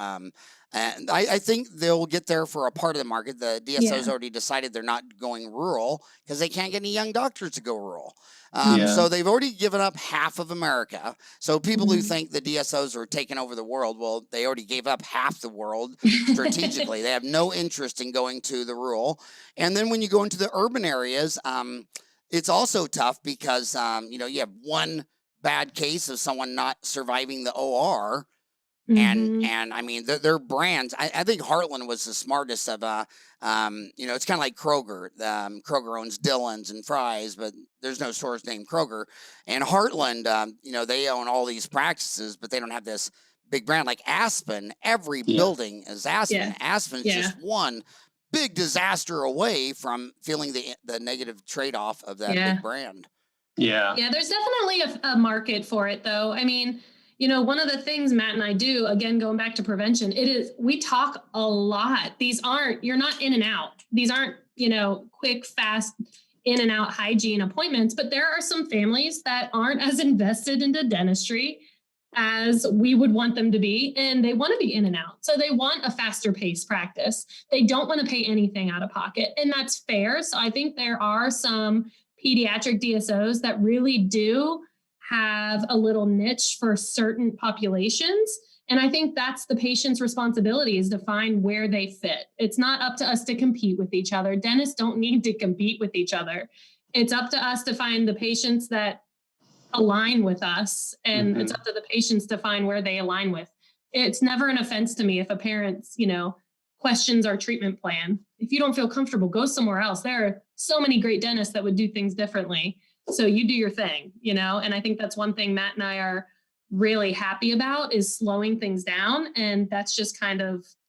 And I think they'll get there for a part of the market. The DSOs already decided they're not going rural because they can't get any young doctors to go rural. So they've already given up half of America. So people who think the DSOs are taking over the world, well, they already gave up half the world strategically. They have no interest in going to the rural. And then when you go into the urban areas, it's also tough because, you have one bad case of someone not surviving the OR. And I mean, their brands, I think Heartland was the smartest of, it's kind of like Kroger. Kroger owns Dillon's and Fry's, but there's no stores named Kroger. And Heartland, they own all these practices, but they don't have this big brand like Aspen. Every building is Aspen. Aspen's just one big disaster away from feeling the negative trade-off of that big brand. Yeah, there's definitely a market for it, though. I mean, one of the things Matt and I do, again, going back to prevention, we talk a lot. You're not in and out. These aren't, quick, fast, in and out hygiene appointments, but there are some families that aren't as invested into dentistry as we would want them to be, and they want to be in and out. So they want a faster paced practice. They don't want to pay anything out of pocket, and that's fair. So I think there are some pediatric DSOs that really do have a little niche for certain populations. And I think that's the patient's responsibility, is to find where they fit. It's not up to us to compete with each other. Dentists don't need to compete with each other. It's up to us to find the patients that align with us. And it's up to the patients to find where they align with. It's never an offense to me if a parent's, questions our treatment plan. If you don't feel comfortable, go somewhere else. There are so many great dentists that would do things differently. So you do your thing, and I think that's one thing Matt and I are really happy about, is slowing things down. And that's just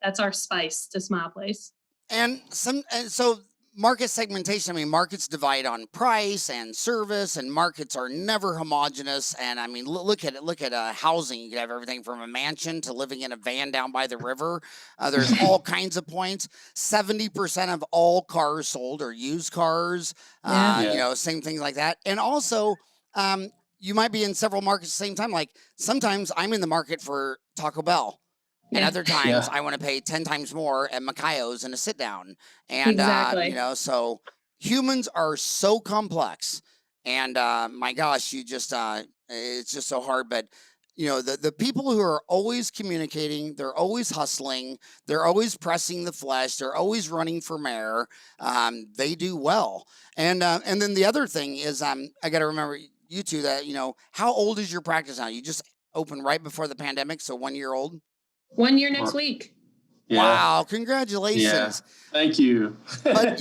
that's our spice to Smile Place. And so market segmentation, I mean, markets divide on price and service, and markets are never homogenous. And I mean, look at housing. You could have everything from a mansion to living in a van down by the river. There's all kinds of points. 70% of all cars sold are used cars, same things like that. And also, you might be in several markets at the same time. Like sometimes I'm in the market for Taco Bell. And other times I want to pay 10 times more at Makayo's in a sit down. And, so humans are so complex. And my gosh, it's just so hard. But, the people who are always communicating, they're always hustling, they're always pressing the flesh, they're always running for mayor, they do well. And then the other thing is, I got to remember, you two that, how old is your practice now? You just opened right before the pandemic, so 1 year old? 1 year next week. Yeah. Wow, congratulations. Yeah. Thank you. But,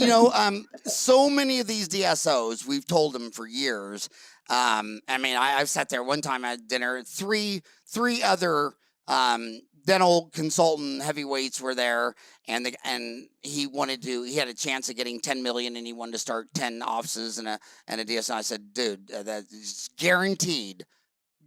so many of these DSOs, we've told them for years. I've sat there one time at dinner, three other dental consultant heavyweights were there, and he had a chance of getting 10 million, and he wanted to start 10 offices and a DSO. I said, dude, that's guaranteed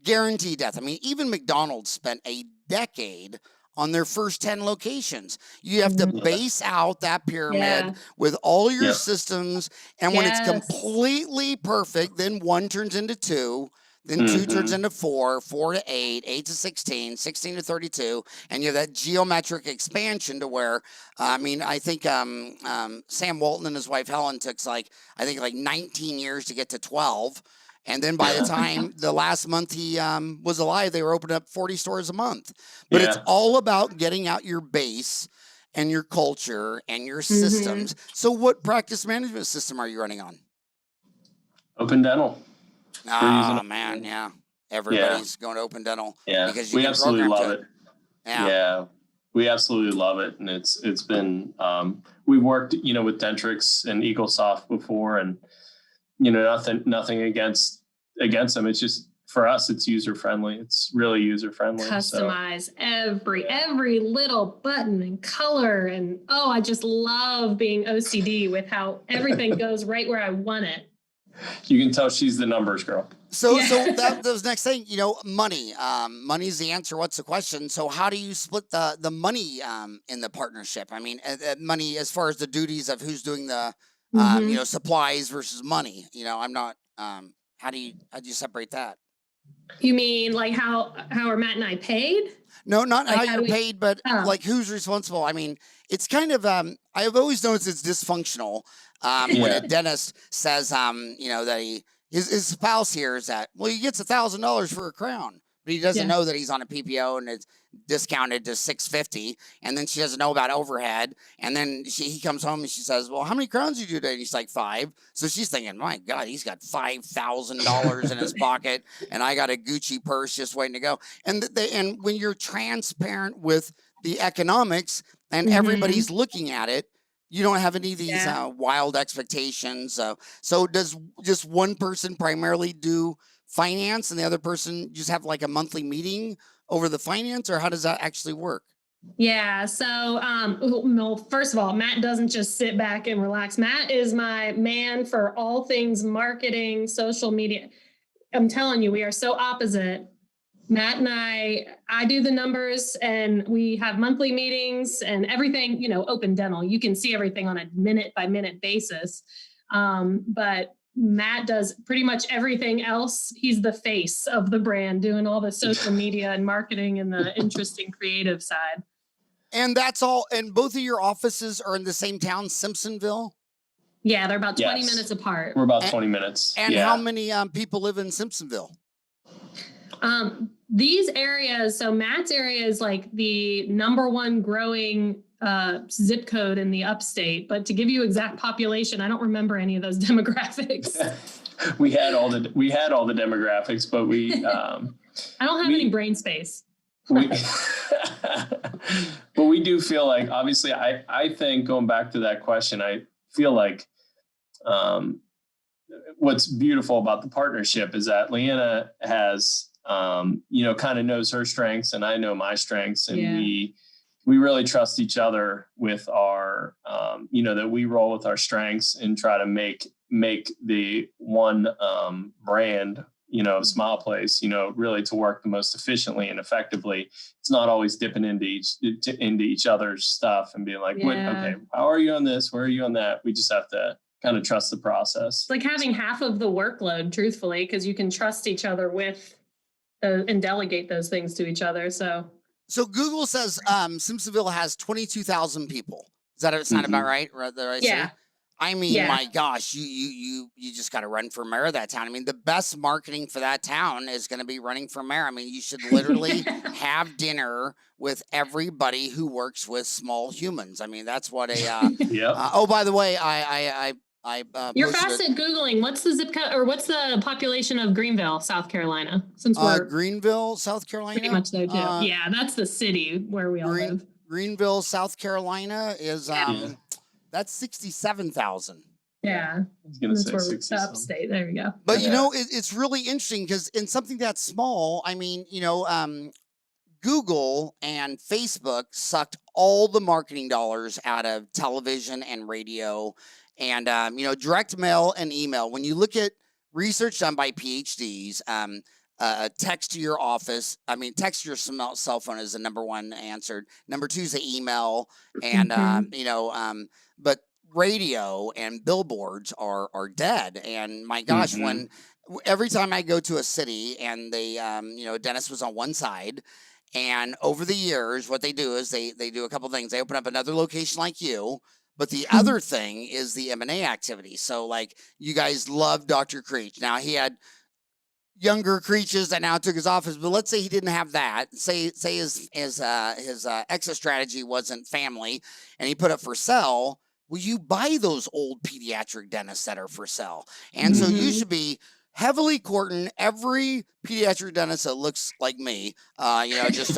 death. I mean, even McDonald's spent a decade on their first 10 locations. You have to base out that pyramid with all your systems. And when it's completely perfect, then 1 turns into 2, then 2 turns into 4, 4 to 8, 8 to 16, 16 to 32. And you have that geometric expansion to where, I think Sam Walton and his wife Helen took like 19 years to get to 12. And then by the time the last month he was alive, they were opening up 40 stores a month. But it's all about getting out your base and your culture and your systems. So what practice management system are you running on? Open Dental. Oh, man, yeah. Everybody's going to Open Dental. Yeah, because we absolutely love it. Yeah. We absolutely love it. And it's been, we've worked, with Dentrix and EagleSoft before, and nothing against them. It's just, for us, it's user friendly. It's really user friendly. Customize every little button and color. And I just love being OCD with how everything goes right where I want it. You can tell she's the numbers girl. So that was next thing, money. Money's the answer. What's the question? So how do you split the money in the partnership? I mean, money as far as the duties of who's doing the supplies versus money. I'm not. How do you separate that? You mean like how are Matt and I paid? No, not like how you're paid, but like who's responsible. I mean, it's kind of. I've always noticed it's dysfunctional when a dentist says, that his spouse hears that. Well, he gets $1,000 for a crown, but he doesn't know that he's on a PPO and it's discounted to $650, and then she doesn't know about overhead, and then he comes home and she says, well, how many crowns did you do today? And he's like, 5. So she's thinking, my God, he's got $5,000 in his pocket, and I got a Gucci purse just waiting to go. And and when you're transparent with the economics and everybody's looking at it, you don't have any of these wild expectations. So does just one person primarily do finance and the other person just have like a monthly meeting over the finance, or how does that actually work? Yeah. So, well, first of all, Matt doesn't just sit back and relax. Matt is my man for all things marketing, social media. I'm telling you, we are so opposite. Matt and I do the numbers, and we have monthly meetings and everything, Open Dental. You can see everything on a minute by minute basis. But Matt does pretty much everything else. He's the face of the brand, doing all the social media and marketing and the interesting creative side. And that's all. And both of your offices are in the same town, Simpsonville? Yeah, they're about 20 minutes apart. We're about 20 minutes. And how many people live in Simpsonville? These areas, so Matt's area is like the ¡1 growing zip code in the upstate, but to give you exact population, I don't remember any of those demographics. we had all the demographics, but we I don't have any brain space. But we do feel like, obviously, I think, going back to that question, I feel like what's beautiful about the partnership is that Leanna has kind of knows her strengths, and I know my strengths, and we really trust each other with our, that we roll with our strengths and try to make the one brand, Smile Place, really to work the most efficiently and effectively. It's not always dipping into each other's stuff and being like, okay, how are you on this? Where are you on that? We just have to kind of trust the process. It's like having half of the workload, truthfully, because you can trust each other with and delegate those things to each other. So Google says Simpsonville has 22,000 people. Is that sound about right? Yeah. I mean, my gosh, you just got to run for mayor of that town. I mean, the best marketing for that town is going to be running for mayor. I mean, you should literally have dinner with everybody who works with small humans. I mean, that's what a. Oh, by the way, I I You're posted fast at Googling. What's the zip code or what's the population of Greenville, South Carolina? Since we're Greenville, South Carolina. pretty much there too. Yeah, that's the city where we all live. Greenville, South Carolina is that's 67,000. Yeah, I was gonna say that's 60 where upstate. There we go. But you know, it's really interesting because in something that small, I mean, you know, Google and Facebook sucked all the marketing dollars out of television and radio and, you know, direct mail and email. When you look at research done by PhDs, text to your office, text to your cell phone is the number one answered. Number two is the email. And, you know, but radio and billboards are dead. And my gosh, when every time I go to a city and they, you know, dentist was on one side. And over the years, what they do is they do a couple things. They open up another location like you, but the other thing is the M&A activity. So like you guys love Dr. Creech. Now he had younger creaches that now took his office, but let's say he didn't have that. Say his exit strategy wasn't family, and he put it for sale. Well, you buy those old pediatric dentists that are for sale, and so you should be heavily courting every pediatric dentist that looks like me, you know, just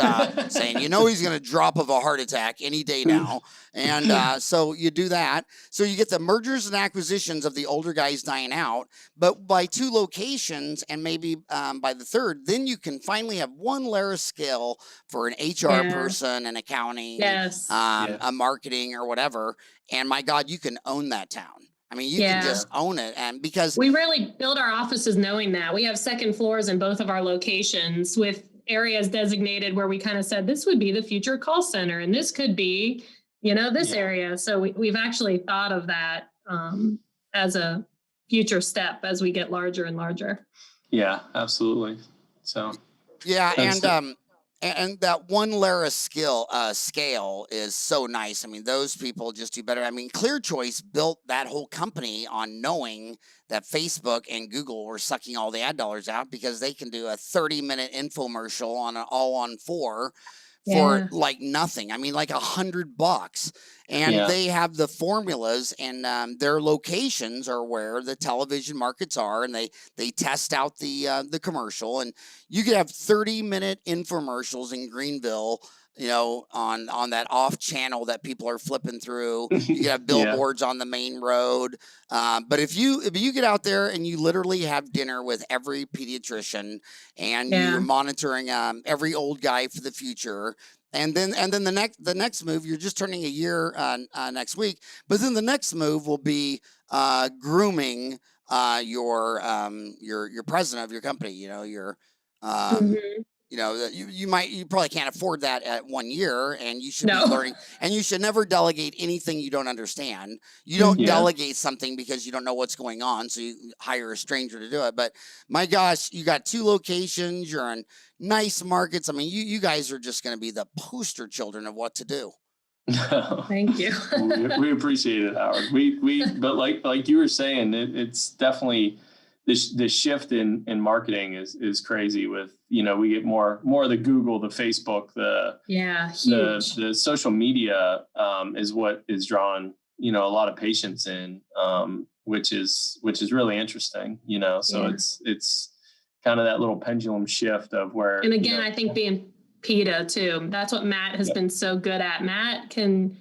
saying, you know, he's going to drop of a heart attack any day now. And so you do that. So you get the mergers and acquisitions of the older guys dying out. But by 2 locations and maybe by the 3rd, then you can finally have one layer of scale for an HR person, an accounting, a marketing or whatever. And my God, you can own that town. I mean, you can just own it. And because we really build our offices knowing that we have second floors in both of our locations with areas designated where we kind of said this would be the future call center and this could be, you know, this area. So we've actually thought of that as a future step as we get larger and larger. Yeah, absolutely. So and that one layer of scale is so nice. I mean, those people just do better. I mean, ClearChoice built that whole company on knowing that Facebook and Google were sucking all the ad dollars out because they can do a 30-minute infomercial on an all-on 4 for like nothing. I mean, like $100. And they have the formulas, and their locations are where the television markets are, and they test out the commercial, and you could have 30-minute infomercials in Greenville, you know, on that off channel that people are flipping through. You could have billboards on the main road. But if you get out there and you literally have dinner with every pediatrician and you're monitoring every old guy for the future, and then the next move, you're just turning a year next week, but then the next move will be grooming your president of your company. You know, your you know, you probably can't afford that at 1 year, and you should be learning, and you should never delegate anything you don't understand. You don't delegate something because you don't know what's going on, so you hire a stranger to do it. But my gosh, you got 2 locations, you're in nice markets. I mean, you guys are just going to be the poster children of what to do. Thank you. we appreciate it, Howard. But like you were saying, it's definitely this shift in marketing is crazy. With, you know, we get more of the Google, the Facebook, the social media is what is drawing, you know, a lot of patients in, which is really interesting, you know. So it's kind of that little pendulum shift of where, and again, you know, I think being PETA too, that's what Matt has been so good at. Matt can,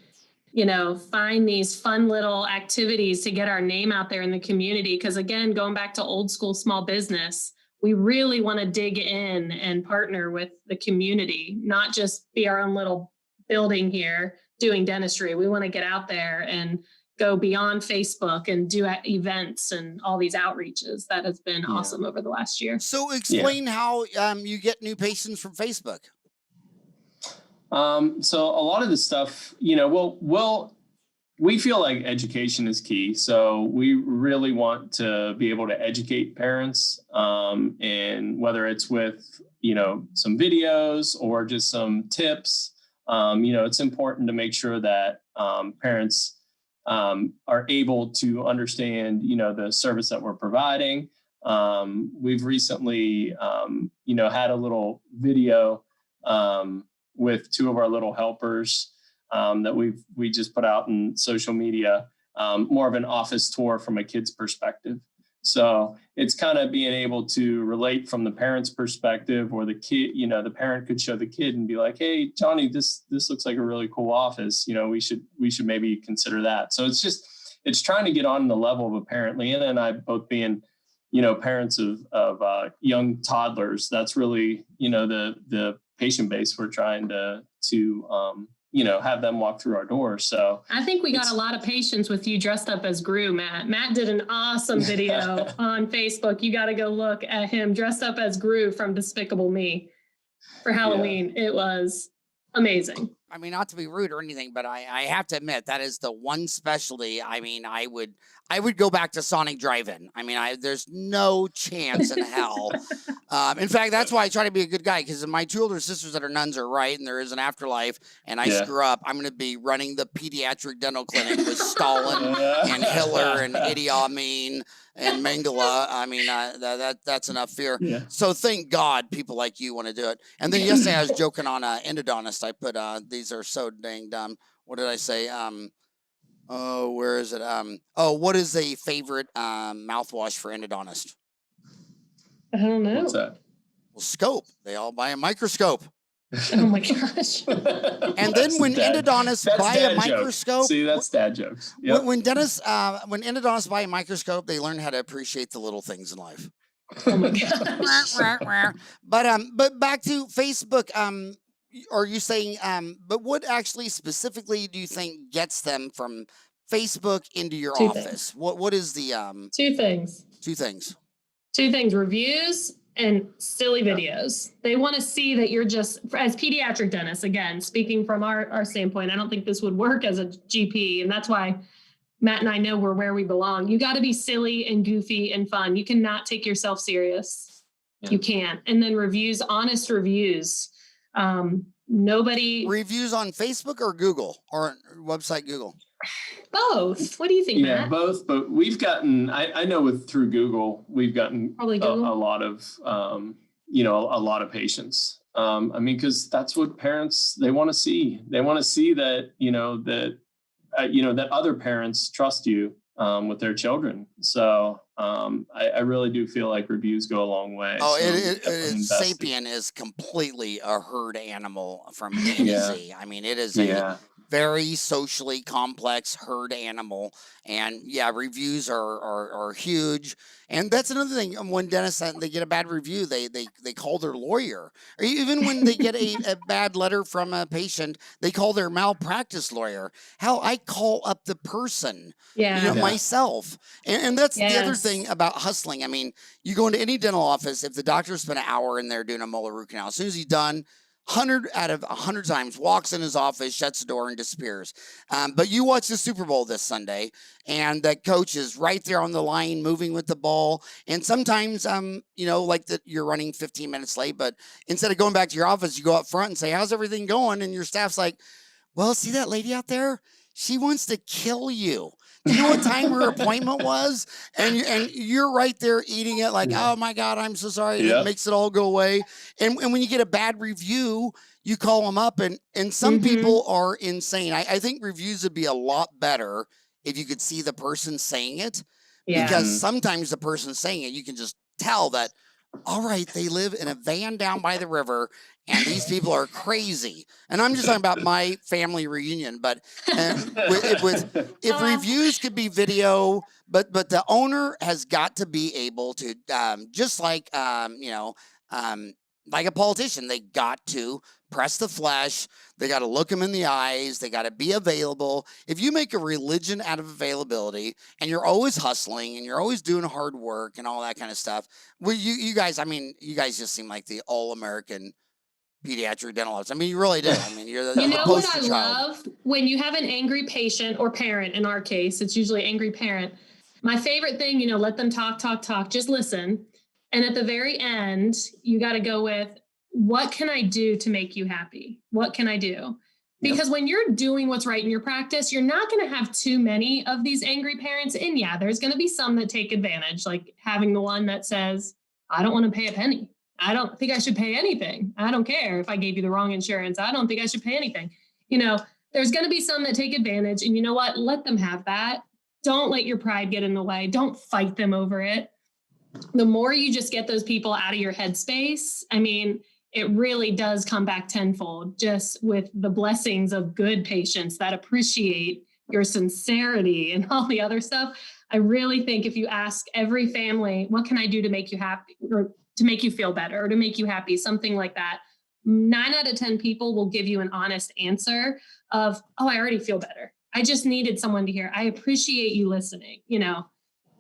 you know, find these fun little activities to get our name out there in the community. Because again, going back to old school small business, we really want to dig in and partner with the community, not just be our own little building here doing dentistry. We want to get out there and go beyond Facebook and do events and all these outreaches. That has been awesome over the last year. So explain how you get new patients from Facebook. So a lot of the stuff, you know, we feel like education is key. So we really want to be able to educate parents, and whether it's with, you know, some videos or just some tips, you know, it's important to make sure that parents are able to understand, you know, the service that we're providing. We've recently, you know, had a little video with 2 of our little helpers that we just put out in social media. more of an office tour from a kid's perspective. So it's kind of being able to relate from the parent's perspective, or the kid, the parent could show the kid and be like, hey, Johnny, this looks like a really cool office. We should maybe consider that. So it's trying to get on the level of a parent. Leanna and I both being, parents of young toddlers. That's really, the patient base we're trying to have them walk through our door. So I think we got a lot of patience with you dressed up as Gru, Matt. Matt did an awesome video on Facebook. You got to go look at him dressed up as Gru from Despicable Me for Halloween. Yeah. It was amazing. I mean, not to be rude or anything, but I have to admit that is the one specialty. I mean, I would go back to Sonic Drive-In. I mean, there's no chance in hell. In fact, that's why I try to be a good guy, because my two older sisters that are nuns are right, and there is an afterlife, and I screw up, I'm going to be running the pediatric dental clinic with Stalin and Hitler and Idi Amin and Mengele. I mean, that's enough fear. Yeah. So thank God people like you want to do it. And then yesterday I was joking on endodontist. I put these are so dang dumb. What did I say? Where is it? What is a favorite mouthwash for endodontist? I don't know. What's that? Well, scope. They all buy a microscope. Oh my gosh. And then when endodontists buy a microscope. See, that's dad jokes. Yep. When endodontists buy a microscope, they learn how to appreciate the little things in life. Oh my gosh. But back to Facebook, are you saying, but what actually specifically do you think gets them from Facebook into your office? What is the Two things. Two things, reviews and silly videos. They want to see that you're just, as pediatric dentists, again, speaking from our standpoint, I don't think this would work as a GP. And that's why Matt and I know we're where we belong. You got to be silly and goofy and fun. You cannot take yourself serious. Yeah. You can't. And then reviews, honest reviews. Reviews on Facebook or Google or website Google? Both. What do you think, Matt? Yeah, both. But we've gotten, I know through Google, we've gotten a lot of, a lot of patients. I mean, because that's what parents, they want to see. They want to see that, that other parents trust you with their children. So I really do feel like reviews go a long way. Oh, so Sapien is completely a herd animal from A to Z. I mean, it is a very socially complex herd animal. And reviews are huge. And that's another thing. When dentists, they get a bad review, they call their lawyer. Or even when they get a bad letter from a patient, they call their malpractice lawyer. Hell, I call up the person, myself. And that's the other thing about hustling. I mean, you go into any dental office, if the doctor spent an hour in there doing a molar root canal, as soon as he's done, 100 out of 100 times walks in his office, shuts the door, and disappears. But you watch the Super Bowl this Sunday, and that coach is right there on the line, moving with the ball. And sometimes, you're running 15 minutes late, but instead of going back to your office, you go up front and say, "How's everything going?" And your staff's like, "Well, see that lady out there? She wants to kill you. Do you know what time her appointment was?" And you're right there eating it like, "Oh my God, I'm so sorry." And it makes it all go away. And when you get a bad review, you call them up, and some people are insane. I think reviews would be a lot better if you could see the person saying it, because sometimes the person saying it, you can just tell that, all right, they live in a van down by the river, and these people are crazy. And I'm just talking about my family reunion, but if reviews could be video, but the owner has got to be able to, just like like a politician, they got to press the flesh. They got to look them in the eyes. They got to be available. If you make a religion out of availability and you're always hustling and you're always doing hard work and all that kind of stuff, well, you guys just seem like the all-American pediatric dental office. I mean, you really do. I mean, you're the what I love? When you have an angry patient or parent, in our case, it's usually angry parent. My favorite thing, let them talk, just listen. And at the very end, you got to go with, what can I do to make you happy? What can I do? Because when you're doing what's right in your practice, you're not going to have too many of these angry parents. And there's going to be some that take advantage, like having the one that says, "I don't want to pay a penny. I don't think I should pay anything. I don't care if I gave you the wrong insurance. I don't think I should pay anything." There's going to be some that take advantage, and you know what? Let them have that. don't let your pride get in the way. Don't fight them over it. The more you just get those people out of your headspace, I mean, it really does come back tenfold, just with the blessings of good patients that appreciate your sincerity and all the other stuff. I really think if you ask every family, what can I do to make you happy, or to make you feel better, or to make you happy, something like that, 9 out of 10 people will give you an honest answer of, oh, I already feel better. I just needed someone to hear. I appreciate you listening.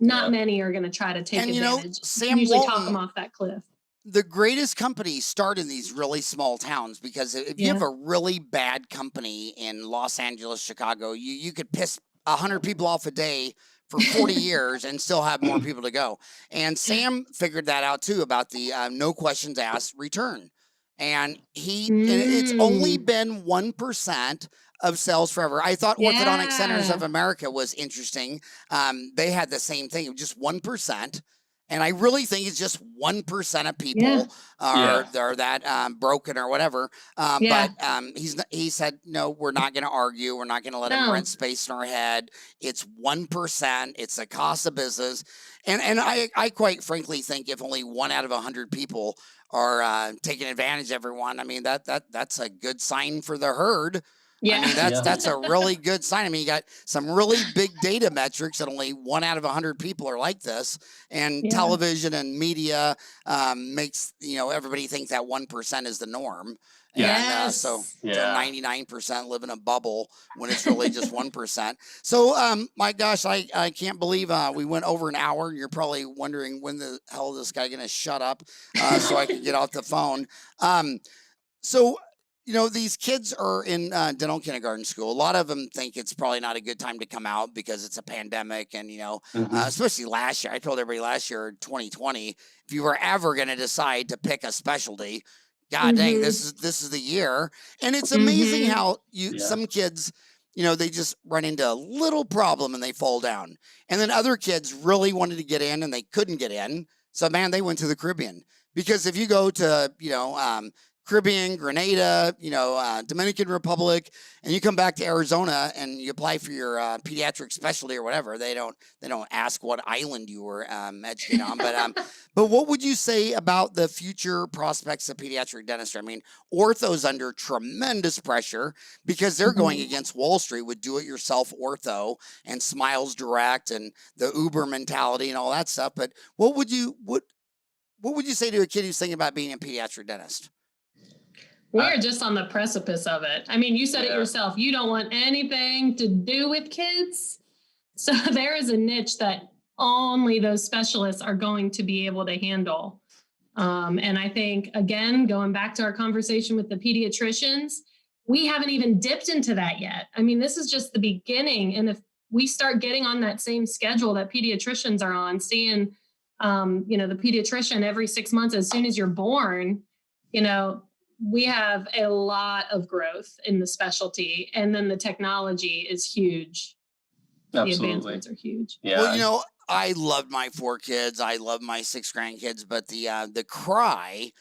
Not many are going to try to take advantage. Sam usually Walton, talk them off that cliff. The greatest companies start in these really small towns, because if you have a really bad company in Los Angeles, Chicago, you could piss 100 people off a day for 40 years and still have more people to go. And Sam figured that out too, about the no questions asked return. And it's only been 1% of sales forever. I thought Orthodontic Centers of America was interesting. They had the same thing, just 1%. And I really think it's just 1% of people are that broken or whatever. But he said, no, we're not going to argue. We're not going to let them rent space in our head. It's 1%. It's the cost of business. And I quite frankly think if only 1 out of 100 people are taking advantage of everyone, I mean, that's a good sign for the herd. Yeah. I mean, that's a really good sign. I mean, you got some really big data metrics that only 1 out of 100 people are like this. And television and media makes, everybody think that 1% is the norm. And so 99% live in a bubble when it's really just 1%. So, my gosh, I can't believe we went over an hour. And you're probably wondering, when the hell is this guy going to shut up so I can get off the phone. So, these kids are in dental kindergarten school. A lot of them think it's probably not a good time to come out because it's a pandemic. And, especially last year, I told everybody last year, 2020, if you were ever going to decide to pick a specialty, God dang, this is the year. And it's amazing how some kids, they just run into a little problem and they fall down. And then other kids really wanted to get in and they couldn't get in. So, man, they went to the Caribbean. Because if you go to, Caribbean, Grenada, Dominican Republic, and you come back to Arizona and you apply for your pediatric specialty or whatever, they don't ask what island you were educated on. But what would you say about the future prospects of pediatric dentistry? I mean, ortho's under tremendous pressure because they're going against Wall Street with do-it-yourself ortho and Smiles Direct and the Uber mentality and all that stuff. But what would you say to a kid who's thinking about being a pediatric dentist? We're just on the precipice of it. I mean, you said it yourself. You don't want anything to do with kids. So there is a niche that only those specialists are going to be able to handle. And I think, again, going back to our conversation with the pediatricians, we haven't even dipped into that yet. I mean, this is just the beginning. And if we start getting on that same schedule that pediatricians are on, seeing, the pediatrician every 6 months as soon as you're born, we have a lot of growth in the specialty, and then the technology is huge. Absolutely. The advancements are huge. Yeah. Well, I loved my 4 kids. I love my 6 grandkids, but the cry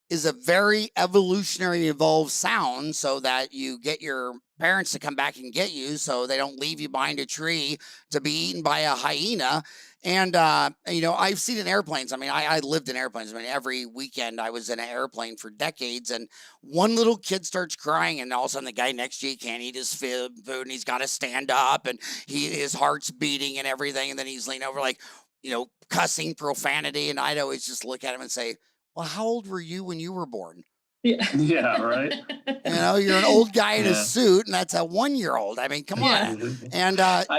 is a very evolutionary evolved sound so that you get your parents to come back and get you so they don't leave you behind a tree to be eaten by a hyena. And, I've seen it in airplanes. I mean, I lived in airplanes. I mean, every weekend I was in an airplane for decades, and one little kid starts crying, and all of a sudden the guy next to you can't eat his food, and he's got to stand up, and his heart's beating and everything. And then he's leaning over cussing profanity. And I'd always just look at him and say, well, how old were you when you were born? Yeah, right. You're an old guy in a suit, and that's a 1-year-old. I mean, come on. And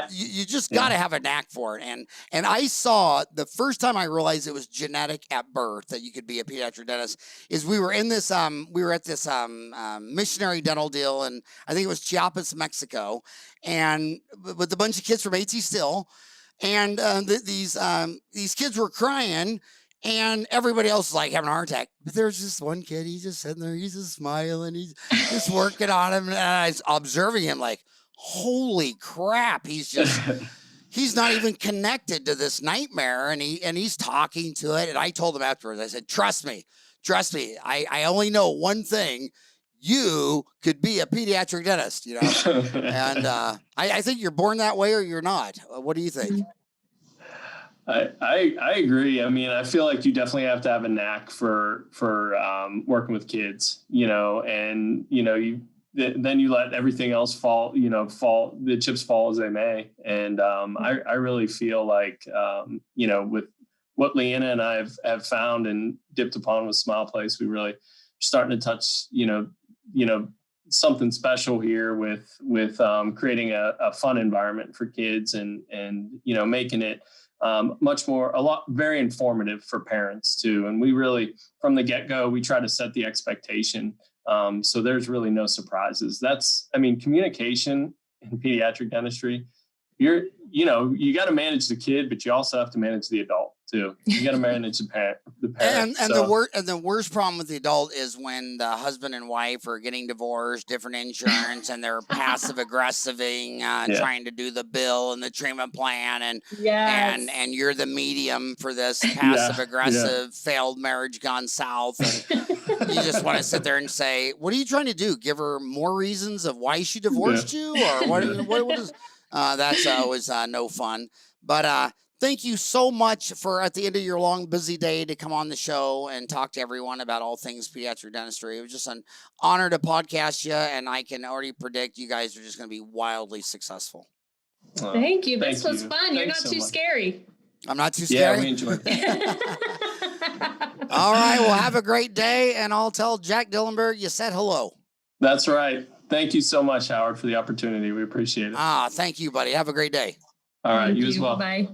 you just got to have a knack for it. And I saw the first time I realized it was genetic at birth that you could be a pediatric dentist is we were at this missionary dental deal, and I think it was Chiapas, Mexico, and with a bunch of kids from AT Still, and these kids were crying. And everybody else is like having a heart attack. But there's just one kid, he's just sitting there, he's just smiling, he's just working on him. And I was observing him like, holy crap, he's not even connected to this nightmare. And he's talking to it. And I told him afterwards, I said, trust me, I only know one thing. you could be a pediatric dentist, you know? And I think you're born that way or you're not. What do you think? I agree. I mean, I feel like you definitely have to have a knack for working with kids, you know, and, you know, then you let everything else fall, the chips fall as they may. And I really feel like, you know, with what Leanna and I have found and dipped upon with Smile Place, we really starting to touch, you know, something special here with creating a fun environment for kids and, you know, making it very informative for parents too. And we really, from the get-go, we try to set the expectation. So there's really no surprises. Communication in pediatric dentistry, you got to manage the kid, but you also have to manage the adult too. You got to manage the parent. And the worst problem with the adult is when the husband and wife are getting divorced, different insurance, and they're passive aggressiving, trying to do the bill and the treatment plan, and you're the medium for this passive aggressive failed marriage gone south, and you just want to sit there and say, "What are you trying to do? Give her more reasons of why she divorced you, or what is?" That's always no fun. But thank you so much for at the end of your long, busy day to come on the show and talk to everyone about all things pediatric dentistry. It was just an honor to podcast you, and I can already predict you guys are just going to be wildly successful. Thank you. This was fun. You're not too scary. I'm not too scary? Yeah, we enjoyed it. All right. Well, have a great day, and I'll tell Jack Dillenberg you said hello. That's right. Thank you so much, Howard, for the opportunity. We appreciate it. Thank you, buddy. Have a great day. All right. You as well. Bye.